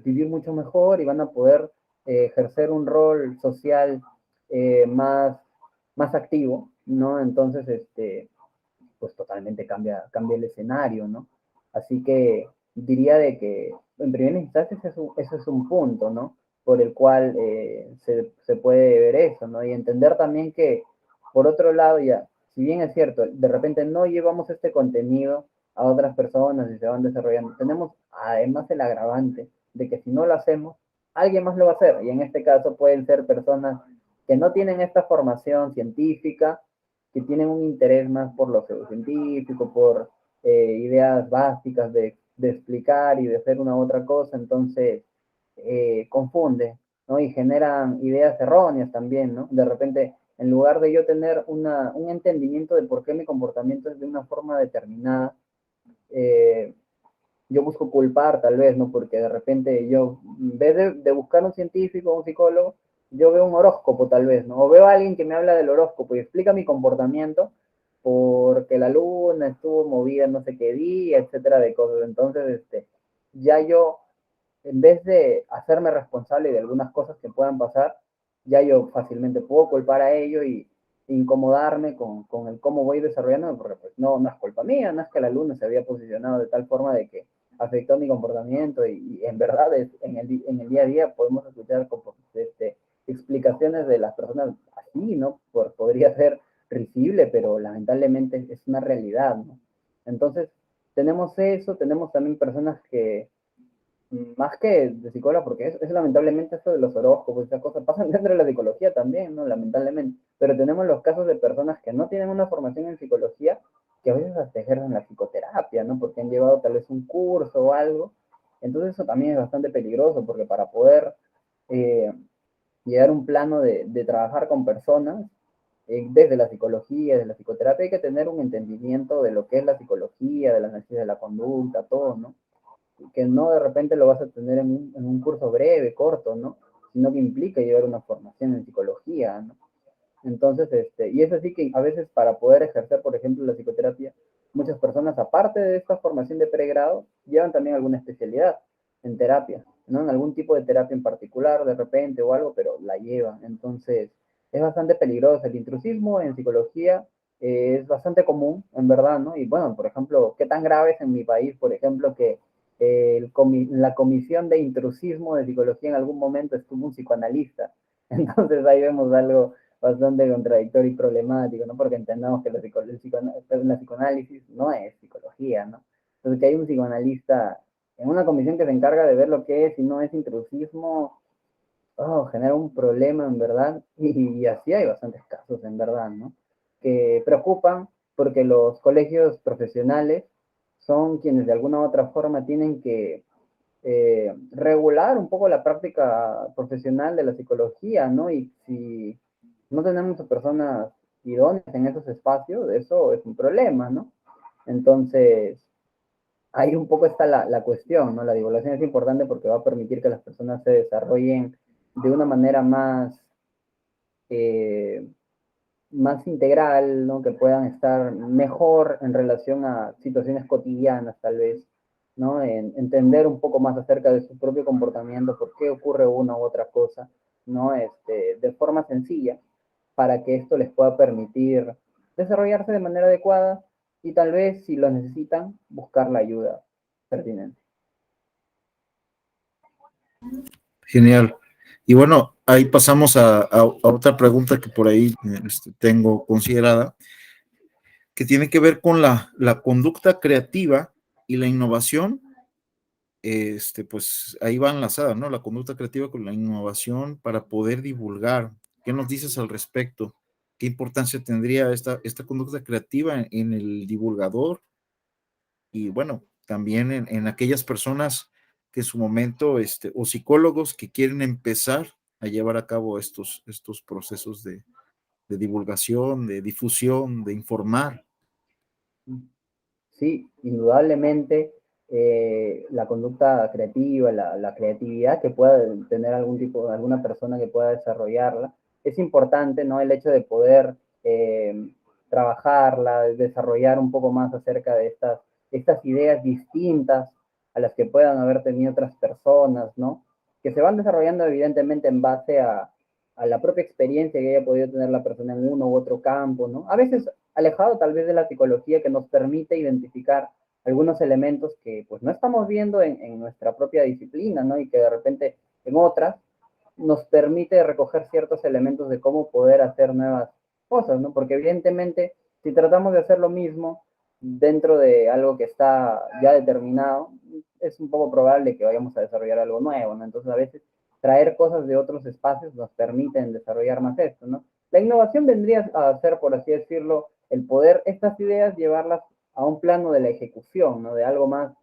vivir mucho mejor y van a poder ejercer un rol social más activo, ¿no? Entonces, pues totalmente cambia el escenario, ¿no? Así que diría de que en primera instancia ese es un punto, ¿no? Por el cual se puede ver eso, ¿no? Y entender también que, por otro lado, ya, si bien es cierto, de repente no llevamos este contenido a otras personas y se van desarrollando, tenemos además el agravante de que si no lo hacemos, alguien más lo va a hacer. Y en este caso pueden ser personas que no tienen esta formación científica, que tienen un interés más por lo pseudocientífico, por ideas básicas de explicar y de hacer una u otra cosa, entonces confunde, ¿no? Y generan ideas erróneas también, ¿no? De repente, en lugar de yo tener un entendimiento de por qué mi comportamiento es de una forma determinada, eh, yo busco culpar tal vez, ¿no? Porque de repente yo, en vez de buscar un científico, un psicólogo, yo veo un horóscopo tal vez, ¿no? O veo a alguien que me habla del horóscopo y explica mi comportamiento porque la luna estuvo movida no sé qué día, etcétera, de cosas. Entonces, ya yo, en vez de hacerme responsable de algunas cosas que puedan pasar, ya yo fácilmente puedo culpar a ello y incomodarme con el cómo voy desarrollándome, porque pues no es culpa mía, no es que la luna se había posicionado de tal forma de que afectó mi comportamiento y en verdad en el día a día podemos escuchar como, explicaciones de las personas así, ¿no? Podría ser risible, pero lamentablemente es una realidad, ¿no? Entonces, tenemos eso, tenemos también personas que más que de psicóloga, porque es lamentablemente eso de los horóscopos, esas cosas pasan dentro de la psicología también, ¿no? Lamentablemente. Pero tenemos los casos de personas que no tienen una formación en psicología, que a veces hasta ejercen la psicoterapia, ¿no? Porque han llevado tal vez un curso o algo. Entonces eso también es bastante peligroso, porque para poder eh, llegar a un plano de trabajar con personas, desde la psicología, desde la psicoterapia, hay que tener un entendimiento de lo que es la psicología, de la análisis de la conducta, todo, ¿no? Que no de repente lo vas a tener en un curso breve, corto, ¿no? Sino que implica llevar una formación en psicología, ¿no? Entonces, y es así que a veces para poder ejercer, por ejemplo, la psicoterapia, muchas personas, aparte de esta formación de pregrado, llevan también alguna especialidad en terapia, ¿no? En algún tipo de terapia en particular, de repente o algo, pero la llevan. Entonces, es bastante peligroso. El intrusismo en psicología es bastante común, en verdad, ¿no? Y bueno, por ejemplo, qué tan grave es en mi país, por ejemplo, que la comisión de intrusismo de psicología en algún momento estuvo un psicoanalista. Entonces ahí vemos algo bastante contradictorio y problemático, ¿no? Porque entendamos que la psicoanálisis no es psicología, ¿no? Entonces que hay un psicoanalista en una comisión que se encarga de ver lo que es y no es intrusismo, genera un problema en verdad, y así hay bastantes casos en verdad, ¿no? Que preocupan porque los colegios profesionales son quienes de alguna u otra forma tienen que regular un poco la práctica profesional de la psicología, ¿no? Y si no tenemos a personas idóneas en esos espacios, eso es un problema, ¿no? Entonces, ahí un poco está la cuestión, ¿no? La divulgación es importante porque va a permitir que las personas se desarrollen de una manera eh, más integral, ¿no? Que puedan estar mejor en relación a situaciones cotidianas, tal vez, ¿no? Entender un poco más acerca de su propio comportamiento, por qué ocurre una u otra cosa, ¿no? De forma sencilla, para que esto les pueda permitir desarrollarse de manera adecuada y tal vez, si lo necesitan, buscar la ayuda pertinente. Genial. Y bueno, ahí pasamos a otra pregunta que por ahí tengo considerada, que tiene que ver con la conducta creativa y la innovación. Pues ahí va enlazada, ¿no? La conducta creativa con la innovación para poder divulgar. ¿Qué nos dices al respecto? qué importancia tendría esta conducta creativa en el divulgador y bueno, también en aquellas personas que en su momento, o psicólogos que quieren empezar a llevar a cabo estos procesos de divulgación, de difusión, de informar. Sí, indudablemente la conducta creativa, la creatividad que pueda tener algún tipo, alguna persona que pueda desarrollarla, es importante, ¿no? El hecho de poder eh, trabajarla, desarrollar un poco más acerca de estas ideas distintas a las que puedan haber tenido otras personas, ¿no? Que se van desarrollando evidentemente en base a la propia experiencia que haya podido tener la persona en uno u otro campo, ¿no? A veces alejado tal vez de la psicología que nos permite identificar algunos elementos que pues no estamos viendo en nuestra propia disciplina, ¿no? Y que de repente en otras nos permite recoger ciertos elementos de cómo poder hacer nuevas cosas, ¿no? Porque evidentemente si tratamos de hacer lo mismo dentro de algo que está ya determinado, es un poco probable que vayamos a desarrollar algo nuevo, ¿no? Entonces a veces traer cosas de otros espacios nos permiten desarrollar más esto, ¿no? La innovación vendría a ser, por así decirlo, el poder estas ideas llevarlas a un plano de la ejecución, ¿no? De algo más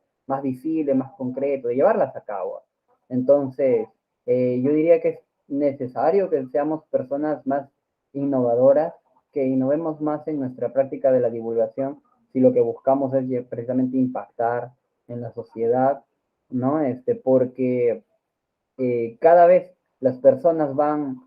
visible, más concreto, de llevarlas a cabo. Entonces, yo diría que es necesario que seamos personas más innovadoras, que innovemos más en nuestra práctica de la divulgación, si lo que buscamos es precisamente impactar en la sociedad, ¿no? Porque cada vez las personas van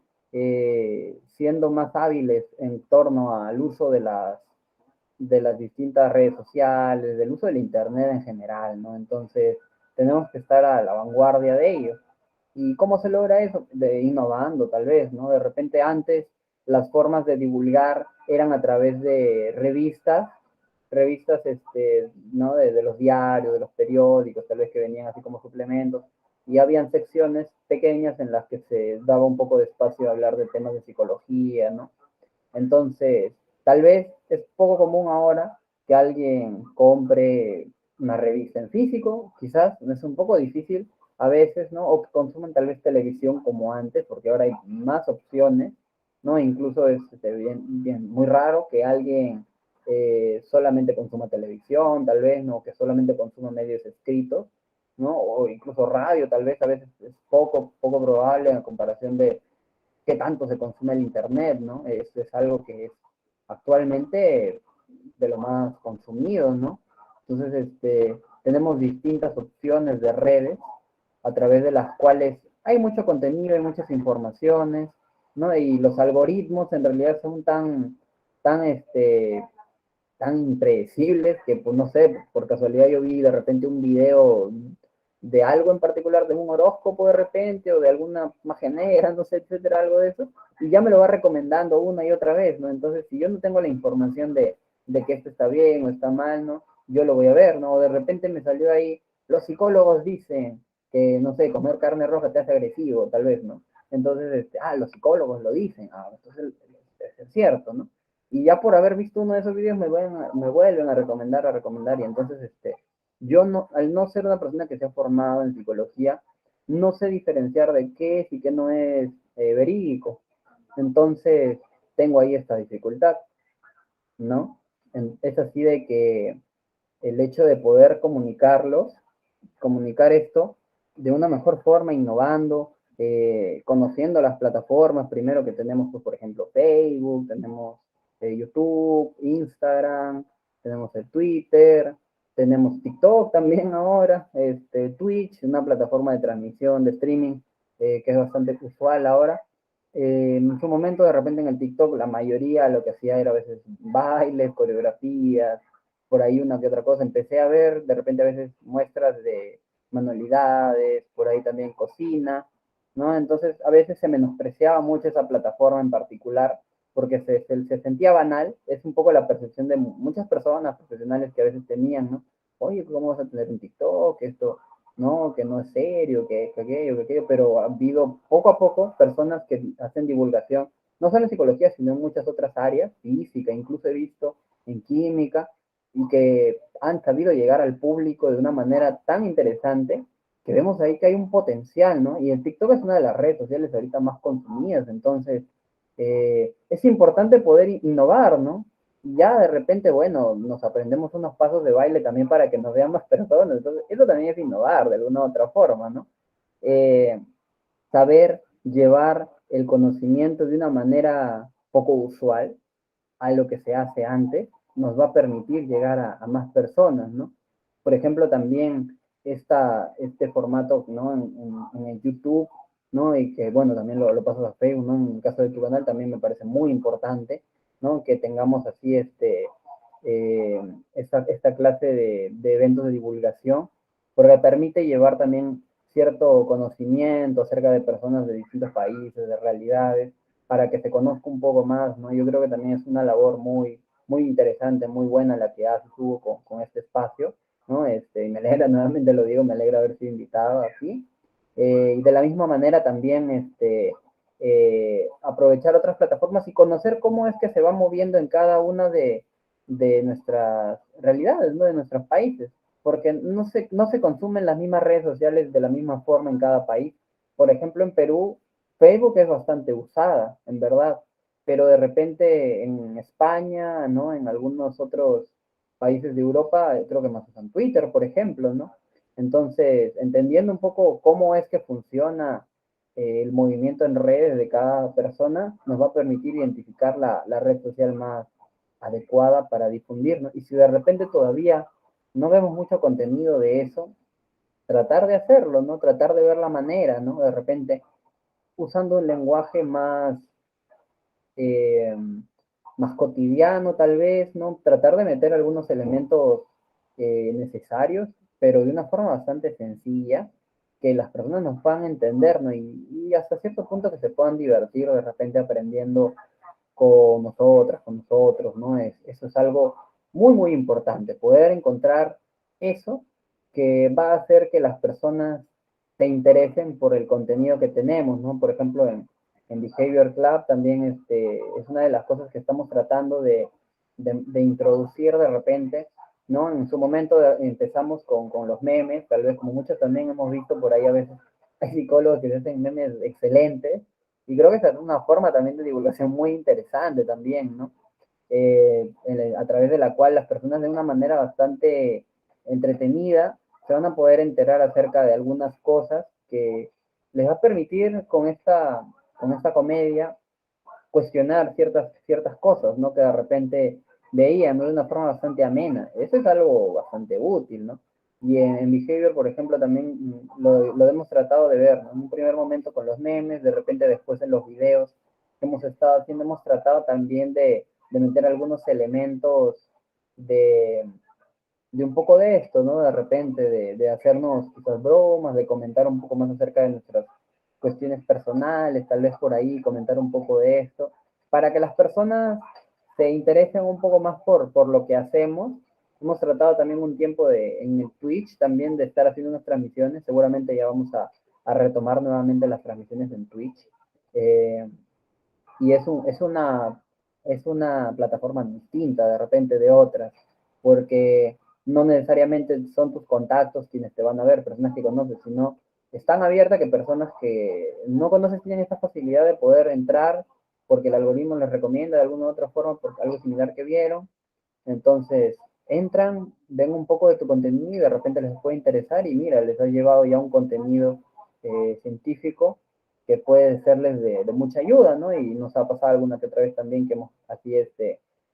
siendo más hábiles en torno al uso de las distintas redes sociales, del uso del Internet en general, ¿no? Entonces, tenemos que estar a la vanguardia de ello. ¿Y cómo se logra eso? De innovando, tal vez, ¿no? De repente antes las formas de divulgar eran a través de revistas, ¿no? De los diarios, de los periódicos, tal vez que venían así como suplementos, y habían secciones pequeñas en las que se daba un poco de espacio a hablar de temas de psicología, ¿no? Entonces, tal vez es poco común ahora que alguien compre una revista en físico, quizás es un poco difícil a veces, ¿no? O que consuman tal vez televisión como antes, porque ahora hay más opciones, ¿no? Incluso es muy raro que alguien solamente consuma televisión, tal vez, ¿no? Que solamente consuma medios escritos, ¿no? O incluso radio, tal vez a veces es poco probable en comparación de qué tanto se consume el Internet, ¿no? Es algo que es actualmente de lo más consumido, ¿no? Entonces, tenemos distintas opciones de redes a través de las cuales hay mucho contenido, hay muchas informaciones, ¿no? Y los algoritmos en realidad son tan, tan impredecibles que, pues no sé, por casualidad yo vi de repente un video de algo en particular, de un horóscopo de repente, o de alguna magia negra, no sé, etcétera, algo de eso, y ya me lo va recomendando una y otra vez, ¿no? Entonces, si yo no tengo la información de que esto está bien o está mal, ¿no? Yo lo voy a ver, ¿no? O de repente me salió ahí, los psicólogos dicen que, no sé, comer carne roja te hace agresivo, tal vez, ¿no? Entonces, los psicólogos lo dicen, entonces es cierto, ¿no? Y ya por haber visto uno de esos videos me vuelven a recomendar, y entonces, yo no, al no ser una persona que se ha formado en psicología, no sé diferenciar de qué es y qué no es verídico. Entonces, tengo ahí esta dificultad, ¿no? Es así de que el hecho de poder comunicar esto de una mejor forma, innovando, conociendo las plataformas, primero que tenemos, pues, por ejemplo, Facebook, tenemos YouTube, Instagram, tenemos el Twitter, tenemos TikTok también ahora, Twitch, una plataforma de transmisión, de streaming, que es bastante usual ahora. En su momento, de repente en el TikTok, la mayoría lo que hacía era a veces bailes, coreografías, por ahí una que otra cosa. Empecé a ver de repente a veces muestras de manualidades, por ahí también cocina, ¿no? Entonces a veces se menospreciaba mucho esa plataforma en particular porque se sentía banal, es un poco la percepción de muchas personas profesionales que a veces tenían, ¿no? Oye, ¿cómo vas a tener un TikTok? Esto, no, que no es serio, que aquello, pero ha habido poco a poco personas que hacen divulgación, no solo en psicología, sino en muchas otras áreas, física, incluso he visto en química, y que han sabido llegar al público de una manera tan interesante que vemos ahí que hay un potencial, ¿no? Y el TikTok es una de las redes sociales ahorita más consumidas, entonces Es importante poder innovar, ¿no? Ya de repente, bueno, nos aprendemos unos pasos de baile también para que nos vean más personas, entonces eso también es innovar de alguna u otra forma, ¿no? Eh, Saber llevar el conocimiento de una manera poco usual a lo que se hace antes, nos va a permitir llegar a más personas, ¿no? Por ejemplo, también este formato, ¿no? En el YouTube, ¿no? Y que, bueno, también lo pasas a Facebook, ¿no? En el caso de tu canal también me parece muy importante, ¿no? Que tengamos así eh, esta clase de eventos de divulgación, porque permite llevar también cierto conocimiento acerca de personas de distintos países, de realidades, para que se conozca un poco más, ¿no? Yo creo que también es una labor muy interesante, muy buena la que haces tú con este espacio, ¿no? Y me alegra, nuevamente lo digo, me alegra haber sido invitado aquí. Y de la misma manera también aprovechar otras plataformas y conocer cómo es que se va moviendo en cada una de nuestras realidades, ¿no? De nuestros países, porque no se consumen las mismas redes sociales de la misma forma en cada país. Por ejemplo, en Perú, Facebook es bastante usada, en verdad, pero de repente en España, ¿no? En algunos otros países de Europa, creo que más usan Twitter, por ejemplo, ¿no? Entonces, entendiendo un poco cómo es que funciona el movimiento en redes de cada persona, nos va a permitir identificar la red social más adecuada para difundir, ¿no? Y si de repente todavía no vemos mucho contenido de eso, tratar de hacerlo, ¿no? Tratar de ver la manera, ¿no? De repente usando un lenguaje eh, más cotidiano tal vez, ¿no? Tratar de meter algunos elementos necesarios, pero de una forma bastante sencilla, que las personas nos puedan entender, ¿no? Y hasta cierto punto que se puedan divertir de repente aprendiendo con nosotras, con nosotros, ¿no? Eso es algo muy importante, poder encontrar eso que va a hacer que las personas se interesen por el contenido que tenemos, ¿no? Por ejemplo, en Behavior Club también es una de las cosas que estamos tratando de introducir de repente, ¿no? En su momento empezamos con los memes, tal vez como muchos también hemos visto por ahí a veces, hay psicólogos que hacen memes excelentes, y creo que esa es una forma también de divulgación muy interesante también, ¿no? A través de la cual las personas de una manera bastante entretenida se van a poder enterar acerca de algunas cosas que les va a permitir con esta comedia cuestionar ciertas cosas, ¿no? Que de repente veían, ¿no? De una forma bastante amena. Eso es algo bastante útil, ¿no? Y en Behavior, por ejemplo, también lo hemos tratado de ver, ¿no? En un primer momento con los memes, de repente después en los videos que hemos estado haciendo, hemos tratado también de meter algunos elementos de, de un poco de esto, ¿no? De repente, de hacernos quizás bromas, de comentar un poco más acerca de nuestras cuestiones personales, tal vez por ahí comentar un poco de esto, para que las personas se interesen un poco más por lo que hacemos. Hemos tratado también un tiempo en el Twitch también de estar haciendo unas transmisiones, seguramente ya vamos a retomar nuevamente las transmisiones en Twitch. Eh, y es una plataforma distinta de repente de otras, porque no necesariamente son tus contactos quienes te van a ver, personas que conoces, sino están abiertas que personas que no conoces tienen esta facilidad de poder entrar porque el algoritmo les recomienda de alguna u otra forma por algo similar que vieron. Entonces, entran, ven un poco de tu contenido y de repente les puede interesar y mira, les has llevado ya un contenido científico que puede serles de mucha ayuda, ¿no? Y nos ha pasado alguna que otra vez también que hemos así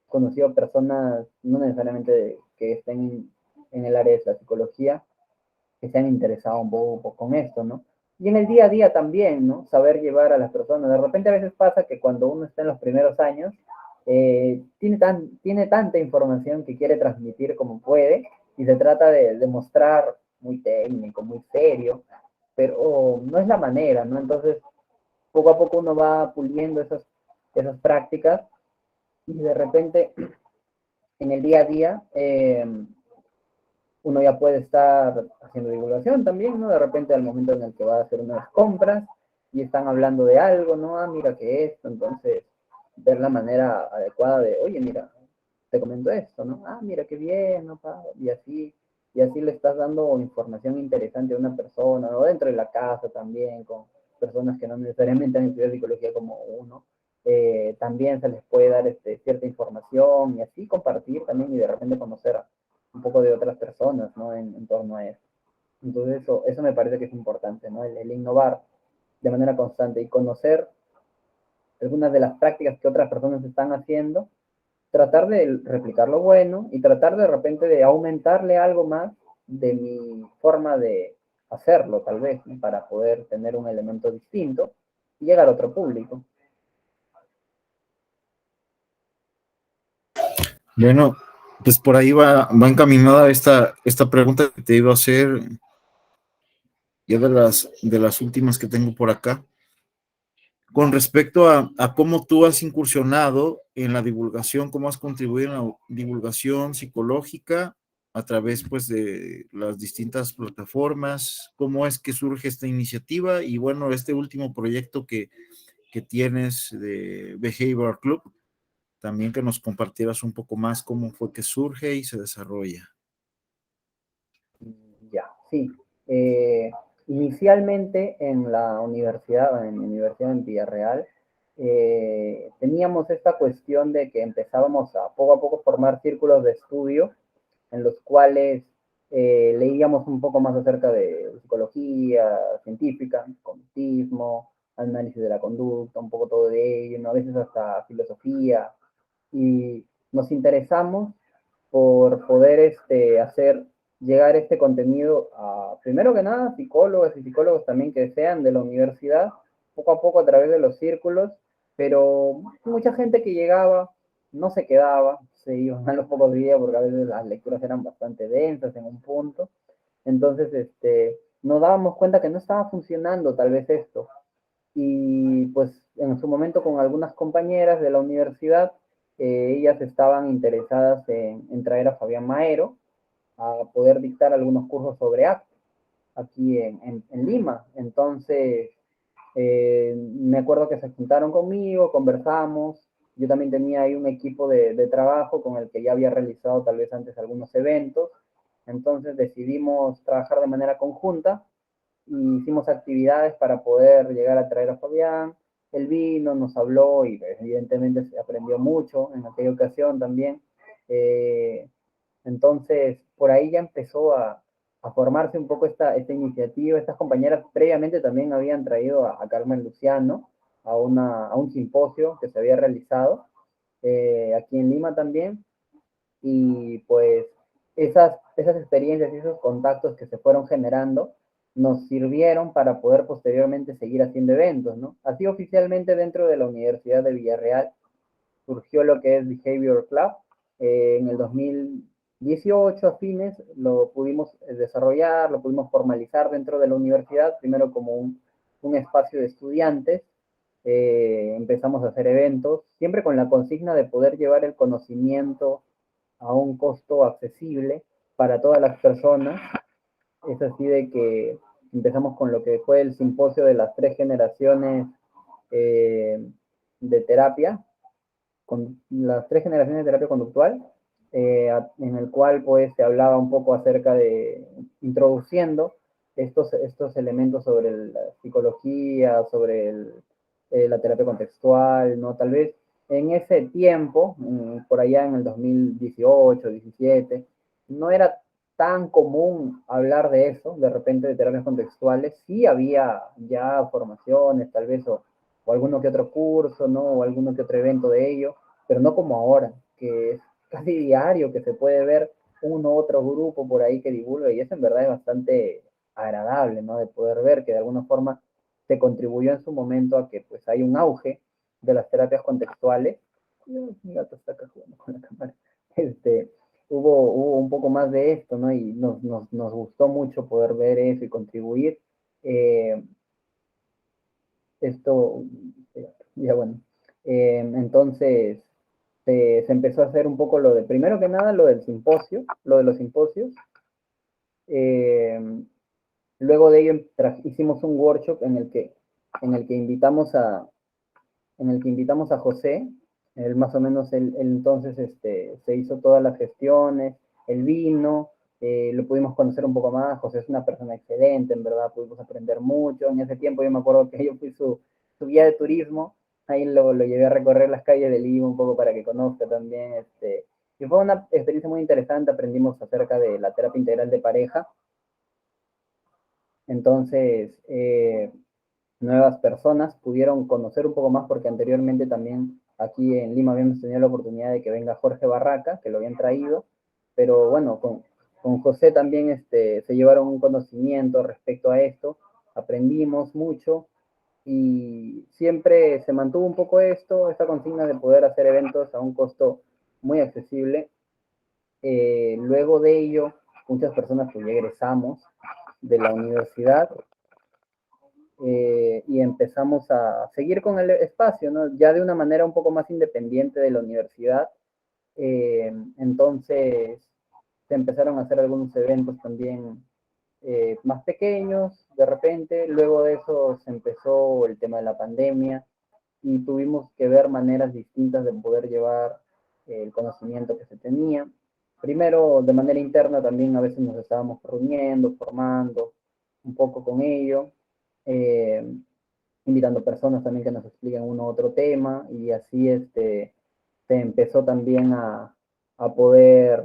conocido personas, no necesariamente que estén en el área de la psicología, que se han interesado un poco con esto, ¿no? Y en el día a día también, ¿no? Saber llevar a las personas. De repente a veces pasa que cuando uno está en los primeros años, tiene tanta información que quiere transmitir como puede y se trata de mostrar muy técnico, muy serio, pero no es la manera, ¿no? Entonces, poco a poco uno va puliendo esas prácticas y de repente en el día a día uno ya puede estar haciendo divulgación también, ¿no? De repente al momento en el que va a hacer unas compras y están hablando de algo, ¿no? Ah, mira que esto, entonces ver la manera adecuada de, oye, mira, te comento esto, ¿no? Ah, mira qué bien, ¿no? Y así le estás dando información interesante a una persona, ¿no? Dentro de la casa también, con personas que no necesariamente han estudiado psicología como uno. también se les puede dar cierta información y así compartir también y de repente conocer un poco de otras personas, ¿no? En torno a eso. Entonces eso me parece que es importante, ¿no? El innovar de manera constante y conocer algunas de las prácticas que otras personas están haciendo, tratar de replicar lo bueno y tratar de repente de aumentarle algo más de mi forma de hacerlo, tal vez, ¿no? Para poder tener un elemento distinto y llegar a otro público. Bueno, pues por ahí va encaminada esta pregunta que te iba a hacer, ya de las últimas que tengo por acá, con respecto a cómo tú has incursionado en la divulgación, cómo has contribuido en la divulgación psicológica a través pues de las distintas plataformas, cómo es que surge esta iniciativa y bueno, este último proyecto que tienes de Behavioral Club, también que nos compartieras un poco más cómo fue que surge y se desarrolla. Ya, sí. Inicialmente en la universidad, en mi universidad en Villarreal, teníamos esta cuestión de que empezábamos a poco formar círculos de estudio en los cuales leíamos un poco más acerca de psicología científica, cognitismo, análisis de la conducta, un poco todo de ello, ¿no? A veces hasta filosofía, y nos interesamos por poder hacer llegar este contenido a, primero que nada, psicólogos y psicólogos también que sean de la universidad, poco a poco a través de los círculos, pero mucha gente que llegaba no se quedaba, se iban a los pocos días porque a veces las lecturas eran bastante densas en un punto, entonces nos dábamos cuenta que no estaba funcionando tal vez esto, y pues en su momento con algunas compañeras de la universidad, ellas estaban interesadas en traer a Fabián Maero a poder dictar algunos cursos sobre ACT aquí en Lima. Entonces, me acuerdo que se juntaron conmigo, conversamos, yo también tenía ahí un equipo de trabajo con el que ya había realizado tal vez antes algunos eventos, entonces decidimos trabajar de manera conjunta y hicimos actividades para poder llegar a traer a Fabián. Él vino, nos habló y evidentemente se aprendió mucho en aquella ocasión también. Entonces, por ahí ya empezó a formarse un poco esta iniciativa. Estas compañeras previamente también habían traído a Carmen Luciano a un simposio que se había realizado aquí en Lima también. Y pues esas experiencias y esos contactos que se fueron generando nos sirvieron para poder posteriormente seguir haciendo eventos, ¿no? Así oficialmente dentro de la Universidad de Villarreal surgió lo que es Behavior Club. En el 2018 a fines lo pudimos desarrollar, lo pudimos formalizar dentro de la universidad, primero como un espacio de estudiantes. Empezamos a hacer eventos, siempre con la consigna de poder llevar el conocimiento a un costo accesible para todas las personas. Es así de que empezamos con lo que fue el simposio de las 3 generaciones de terapia, con las 3 generaciones de terapia conductual, en el cual pues se hablaba un poco acerca de introduciendo estos elementos sobre la psicología, sobre la terapia contextual, ¿no? Tal vez en ese tiempo, por allá en el 2018, 17, no era tan común hablar de eso, de repente de terapias contextuales, sí había ya formaciones, tal vez, o alguno que otro curso, ¿no? O alguno que otro evento de ello, pero no como ahora, que es casi diario que se puede ver uno u otro grupo por ahí que divulga, y eso en verdad es bastante agradable, ¿no? De poder ver que de alguna forma se contribuyó en su momento a que pues hay un auge de las terapias contextuales. Mi gato está acá jugando con la cámara. Hubo un poco más de esto, ¿no? Y nos gustó mucho poder ver eso y contribuir. Eh, esto, ya bueno. Entonces, se empezó a hacer un poco lo de, primero que nada, lo del simposio, lo de los simposios. Eh, Luego de ello hicimos un workshop en el que invitamos a José. Él más o menos, él entonces se hizo todas las gestiones, él vino, lo pudimos conocer un poco más. José es una persona excelente, en verdad, pudimos aprender mucho. En ese tiempo yo me acuerdo que yo fui su guía de turismo ahí lo llevé a recorrer las calles de Lima un poco para que conozca también, y fue una experiencia muy interesante, aprendimos acerca de la terapia integral de pareja, entonces nuevas personas pudieron conocer un poco más porque anteriormente también aquí en Lima habíamos tenido la oportunidad de que venga Jorge Barraca, que lo habían traído, pero bueno, con José también se llevaron un conocimiento respecto a esto, aprendimos mucho y siempre se mantuvo un poco esta consigna de poder hacer eventos a un costo muy accesible. Luego de ello, muchas personas pues ya egresamos de la universidad y empezamos a seguir con el espacio, ¿no? Ya de una manera un poco más independiente de la universidad. Entonces se empezaron a hacer algunos eventos también más pequeños de repente. Luego de eso se empezó el tema de la pandemia y tuvimos que ver maneras distintas de poder llevar el conocimiento que se tenía. Primero, de manera interna también a veces nos estábamos reuniendo, formando un poco con ello, eh, invitando personas también que nos expliquen uno u otro tema y así se empezó también a poder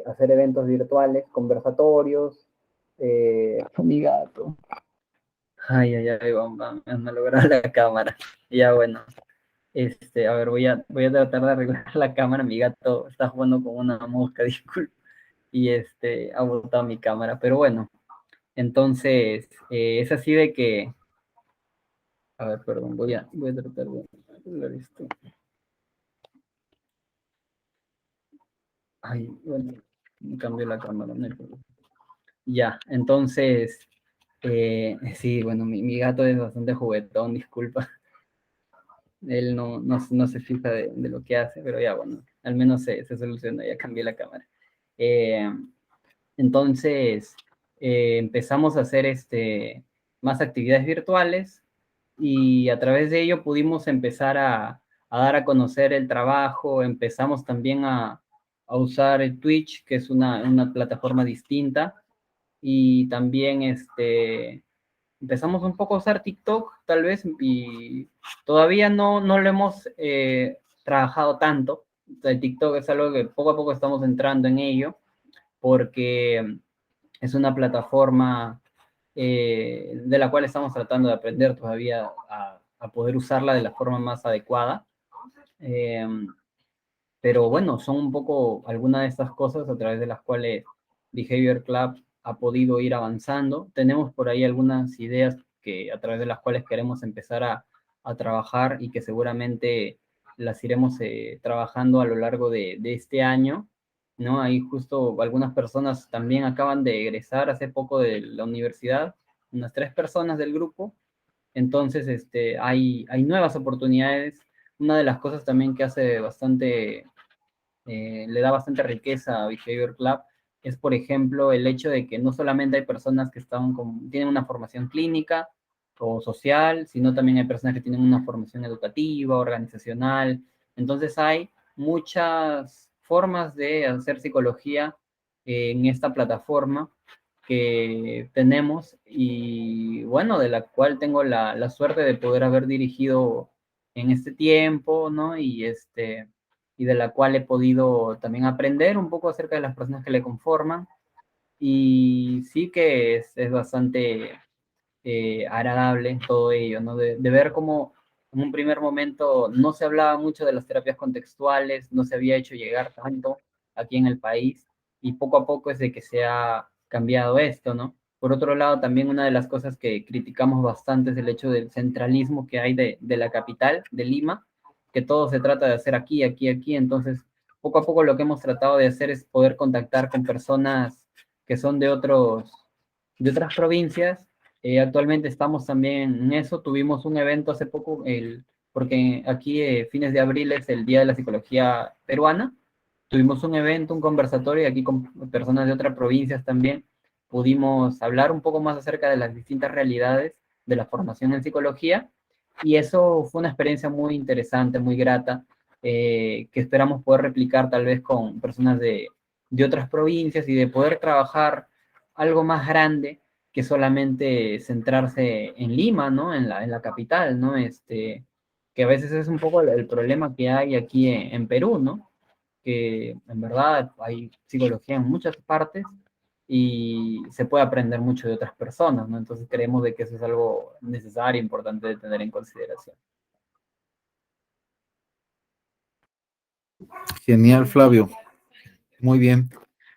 hacer eventos virtuales, conversatorios. Mi gato. Ay, ay, ay, vamos a lograr la cámara. Ya bueno, a ver, voy a tratar de arreglar la cámara. Mi gato está jugando con una mosca, disculpe, y ha botado mi cámara. Pero bueno, entonces es así de que, a ver, perdón, voy a tratar de arreglar esto. Ay, bueno, cambié la cámara, no hay problema. Ya, entonces, sí, bueno, mi gato es bastante juguetón, disculpa. Él no se fija de lo que hace, pero ya, bueno, al menos se soluciona, ya cambié la cámara. Eh, entonces, empezamos a hacer más actividades virtuales y a través de ello pudimos empezar a dar a conocer el trabajo, empezamos también a usar el Twitch, que es una plataforma distinta, y también empezamos un poco a usar TikTok, tal vez, y todavía no lo hemos trabajado tanto. El TikTok es algo que poco a poco estamos entrando en ello, porque es una plataforma de la cual estamos tratando de aprender todavía a poder usarla de la forma más adecuada. Eh, pero bueno, son un poco algunas de estas cosas a través de las cuales Behavior Club ha podido ir avanzando. Tenemos por ahí algunas ideas que a través de las cuales queremos empezar a trabajar y que seguramente las iremos trabajando a lo largo de este año, ¿no? Ahí justo algunas personas también acaban de egresar hace poco de la universidad, unas 3 personas del grupo. Entonces, hay nuevas oportunidades. Una de las cosas también que hace bastante le da bastante riqueza a Behavior Club es, por ejemplo, el hecho de que no solamente hay personas que tienen una formación clínica o social, sino también hay personas que tienen una formación educativa, organizacional. Entonces hay muchas formas de hacer psicología en esta plataforma que tenemos y bueno, de la cual tengo la suerte de poder haber dirigido en este tiempo, ¿no? Y de la cual he podido también aprender un poco acerca de las personas que le conforman. Y sí que es bastante agradable todo ello, ¿no? De ver cómo en un primer momento no se hablaba mucho de las terapias contextuales, no se había hecho llegar tanto aquí en el país, y poco a poco es de que se ha cambiado esto, ¿no? Por otro lado, también una de las cosas que criticamos bastante es el hecho del centralismo que hay de la capital, de Lima, que todo se trata de hacer aquí, aquí, aquí. Entonces, poco a poco lo que hemos tratado de hacer es poder contactar con personas que son de otras provincias. Actualmente estamos también en eso. Tuvimos un evento hace poco, porque aquí fines de abril es el Día de la Psicología Peruana. Tuvimos un evento, un conversatorio, y aquí con personas de otras provincias también pudimos hablar un poco más acerca de las distintas realidades de la formación en psicología. Y eso fue una experiencia muy interesante, muy grata, que esperamos poder replicar tal vez con personas de otras provincias y de poder trabajar algo más grande que solamente centrarse en Lima, ¿no? En la capital, ¿no? que a veces es un poco el problema que hay aquí en Perú, ¿no? Que en verdad hay psicología en muchas partes y se puede aprender mucho de otras personas, ¿no? Entonces creemos de que eso es algo necesario, importante de tener en consideración. Genial, Flavio. Muy bien.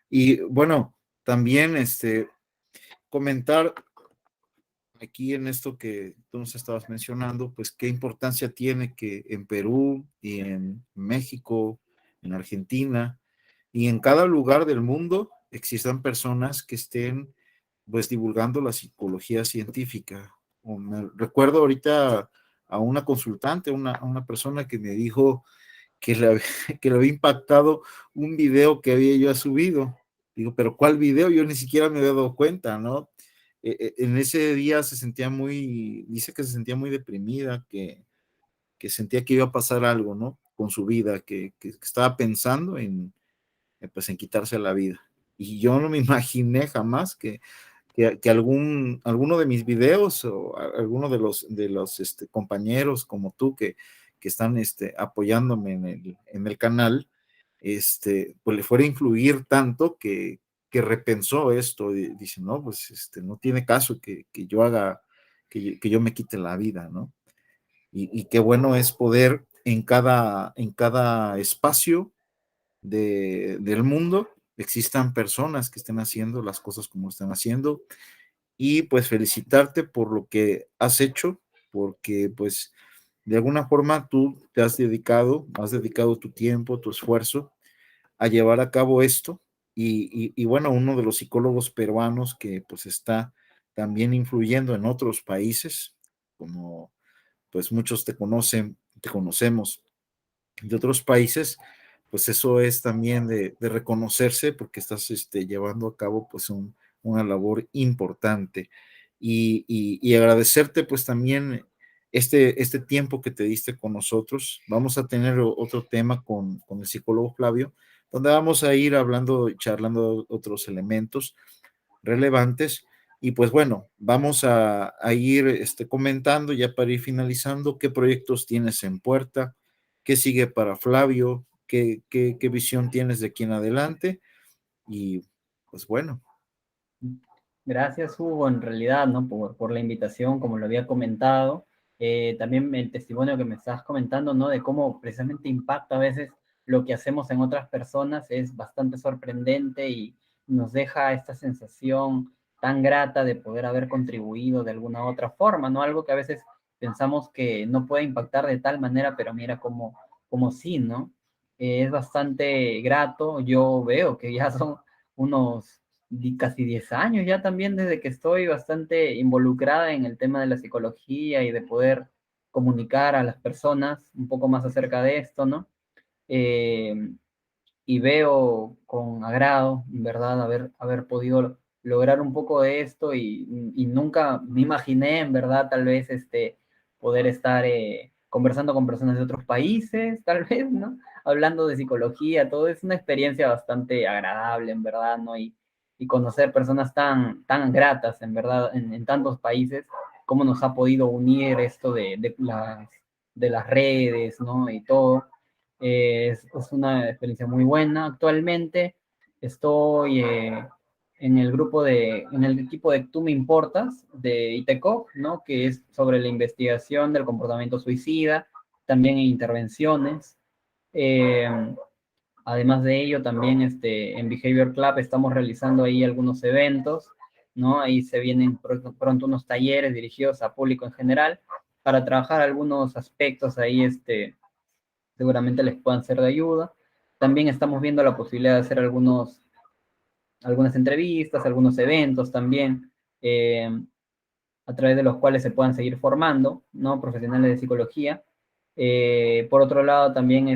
Y bueno, también comentar aquí en esto que tú nos estabas mencionando, pues qué importancia tiene que en Perú y en México, en Argentina y en cada lugar del mundo existan personas que estén pues divulgando la psicología científica. Recuerdo ahorita a una consultante, a una persona que me dijo que le había impactado un video que había yo subido. Digo, pero ¿cuál video? Yo ni siquiera me había dado cuenta, ¿no? En ese día se sentía dice que se sentía muy deprimida, que sentía que iba a pasar algo, ¿no? Con su vida, que estaba pensando pues, en quitarse la vida. Y yo no me imaginé jamás que alguno de mis videos o alguno de los compañeros como tú que están apoyándome en el canal, pues le fuera a influir tanto que repensó esto y dice, no, pues no tiene caso que yo haga, que yo me quite la vida, ¿no? Y qué bueno es poder en cada espacio del mundo existan personas que estén haciendo las cosas como están haciendo y pues felicitarte por lo que has hecho, porque pues de alguna forma tú te has dedicado tu tiempo, tu esfuerzo a llevar a cabo esto y bueno, uno de los psicólogos peruanos que pues está también influyendo en otros países, como pues muchos te conocemos de otros países, pues eso es también de reconocerse porque estás llevando a cabo pues una labor importante y agradecerte pues también este tiempo que te diste con nosotros. Vamos a tener otro tema con el psicólogo Flavio, donde vamos a ir hablando, charlando de otros elementos relevantes. Y pues bueno, vamos a ir comentando ya para ir finalizando qué proyectos tienes en puerta, qué sigue para Flavio, qué visión tienes de aquí en adelante. Y pues bueno. Gracias, Hugo, en realidad, ¿no? Por la invitación, como lo había comentado. También el testimonio que me estás comentando, ¿no? De cómo precisamente impacta a veces lo que hacemos en otras personas es bastante sorprendente y nos deja esta sensación tan grata de poder haber contribuido de alguna u otra forma, ¿no? Algo que a veces pensamos que no puede impactar de tal manera, pero mira cómo sí, ¿no? Es bastante grato. Yo veo que ya son unos casi 10 años ya también desde que estoy bastante involucrada en el tema de la psicología y de poder comunicar a las personas un poco más acerca de esto, ¿no? Eh, y veo con agrado, en verdad, haber podido lograr un poco de esto y nunca me imaginé, en verdad, tal vez poder estar conversando con personas de otros países, tal vez, ¿no? Hablando de psicología, todo es una experiencia bastante agradable, en verdad, ¿no? Y conocer personas tan gratas, en verdad, en tantos países, cómo nos ha podido unir esto de las redes, ¿no? Y todo. Es una experiencia muy buena. Actualmente estoy en el equipo de Tú Me Importas de ITECO, ¿no? Que es sobre la investigación del comportamiento suicida, también en intervenciones. Eh, Además de ello, también en Behavior Club estamos realizando ahí algunos eventos, ¿no? Ahí se vienen pronto unos talleres dirigidos a público en general para trabajar algunos aspectos ahí, seguramente les puedan ser de ayuda. También estamos viendo la posibilidad de hacer algunas entrevistas, algunos eventos también, a través de los cuales se puedan seguir formando, ¿no? Profesionales de psicología. Por otro lado, también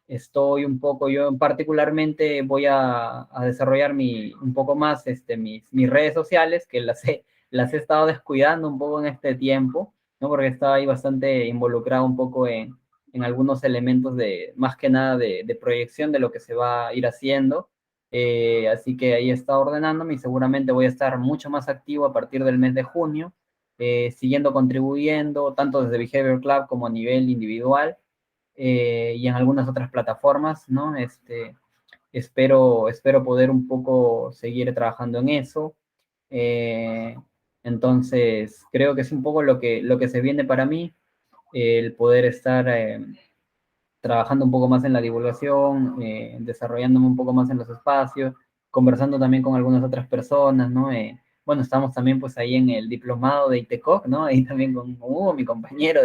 estoy un poco, yo particularmente voy a desarrollar un poco más mis redes sociales, que las he estado descuidando un poco en este tiempo, ¿no? Porque estaba ahí bastante involucrado un poco en algunos elementos más que nada de proyección de lo que se va a ir haciendo. Así que ahí he estado ordenándome y seguramente voy a estar mucho más activo a partir del mes de junio, siguiendo contribuyendo, tanto desde Behavior Club como a nivel individual, y en algunas otras plataformas, ¿no? Espero poder un poco seguir trabajando en eso. Eh, entonces, creo que es un poco lo que se viene para mí, el poder estar trabajando un poco más en la divulgación, desarrollándome un poco más en los espacios, conversando también con algunas otras personas, ¿no? Bueno, estamos también pues ahí en el diplomado de ITECOC, ¿no? Ahí también con Hugo, mi compañero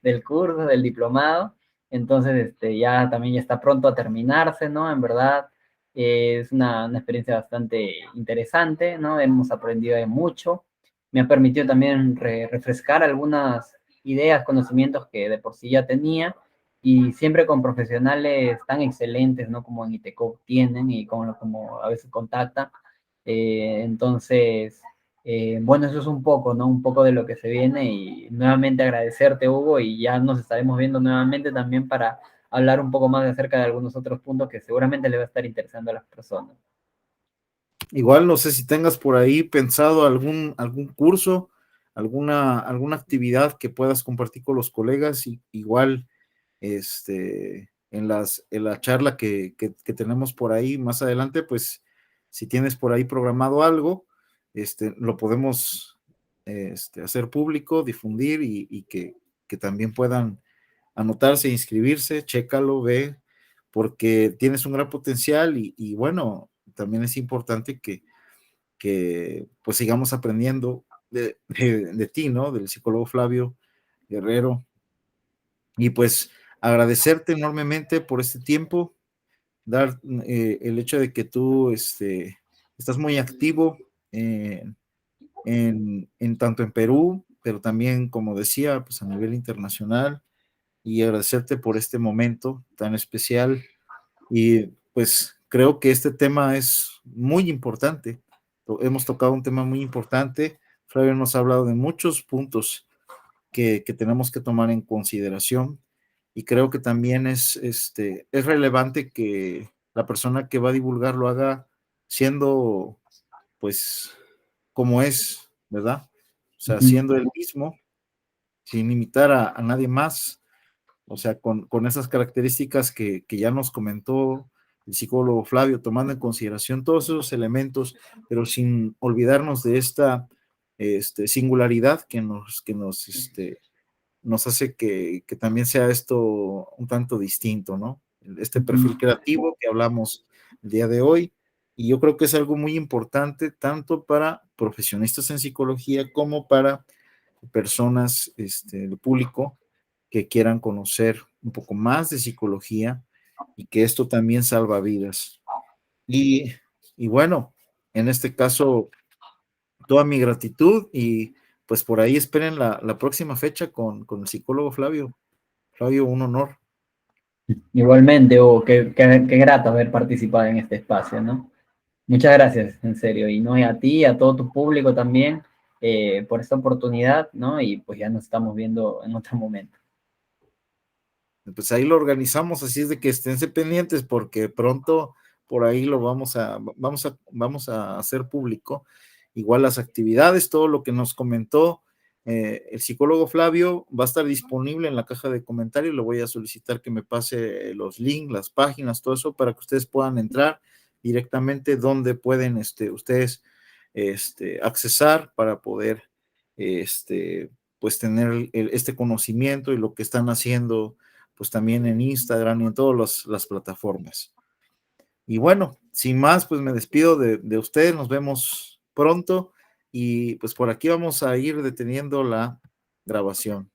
del curso, del diplomado. Entonces, ya también ya está pronto a terminarse, ¿no? En verdad, es una experiencia bastante interesante, ¿no? Hemos aprendido de mucho. Me ha permitido también refrescar algunas ideas, conocimientos que de por sí ya tenía y siempre con profesionales tan excelentes, ¿no? Como en ITECO tienen y como a veces contactan. Entonces, bueno, eso es un poco, ¿no? Un poco de lo que se viene y nuevamente agradecerte, Hugo, y ya nos estaremos viendo nuevamente también para hablar un poco más acerca de algunos otros puntos que seguramente le va a estar interesando a las personas. Igual no sé si tengas por ahí pensado algún curso, alguna actividad que puedas compartir con los colegas, y igual en la charla que tenemos por ahí más adelante, pues si tienes por ahí programado algo, lo podemos hacer público, difundir y que también puedan anotarse, inscribirse, chécalo, ve, porque tienes un gran potencial y bueno, también es importante que pues sigamos aprendiendo de ti, ¿no? Del psicólogo Flavio Guerrero. Y pues agradecerte enormemente por este tiempo, dar el hecho de que tú estás muy activo en tanto en Perú, pero también, como decía, pues a nivel internacional, y agradecerte por este momento tan especial. Y pues creo que este tema es muy importante. Hemos tocado un tema muy importante. Flavio nos ha hablado de muchos puntos que tenemos que tomar en consideración, y creo que también es relevante que la persona que va a divulgar lo haga siendo, pues, como es, ¿verdad? O sea, Ujú. siendo él mismo, sin imitar a nadie más, o sea, con esas características que ya nos comentó el psicólogo Flavio, tomando en consideración todos esos elementos, pero sin olvidarnos de esta singularidad nos hace que también sea esto un tanto distinto, ¿no? Este perfil Ujú. creativo que hablamos el día de hoy, y yo creo que es algo muy importante tanto para profesionistas en psicología como para personas, el público, que quieran conocer un poco más de psicología, y que esto también salva vidas. Y, y bueno, en este caso, toda mi gratitud, y pues por ahí esperen la próxima fecha con el psicólogo Flavio. Flavio, un honor. Igualmente, Hugo, qué grato haber participado en este espacio, ¿no? Muchas gracias, en serio, y no y a ti, a todo tu público también, por esta oportunidad, ¿no? Y pues ya nos estamos viendo en otro momento. Pues ahí lo organizamos, así es de que esténse pendientes, porque pronto por ahí lo vamos a hacer público. Igual las actividades, todo lo que nos comentó el psicólogo Flavio va a estar disponible en la caja de comentarios. Le voy a solicitar que me pase los links, las páginas, todo eso, para que ustedes puedan entrar directamente donde pueden ustedes accesar para poder pues tener este conocimiento y lo que están haciendo pues también en Instagram y en todas las plataformas. Y bueno, sin más, pues me despido de ustedes, nos vemos pronto, y pues por aquí vamos a ir deteniendo la grabación.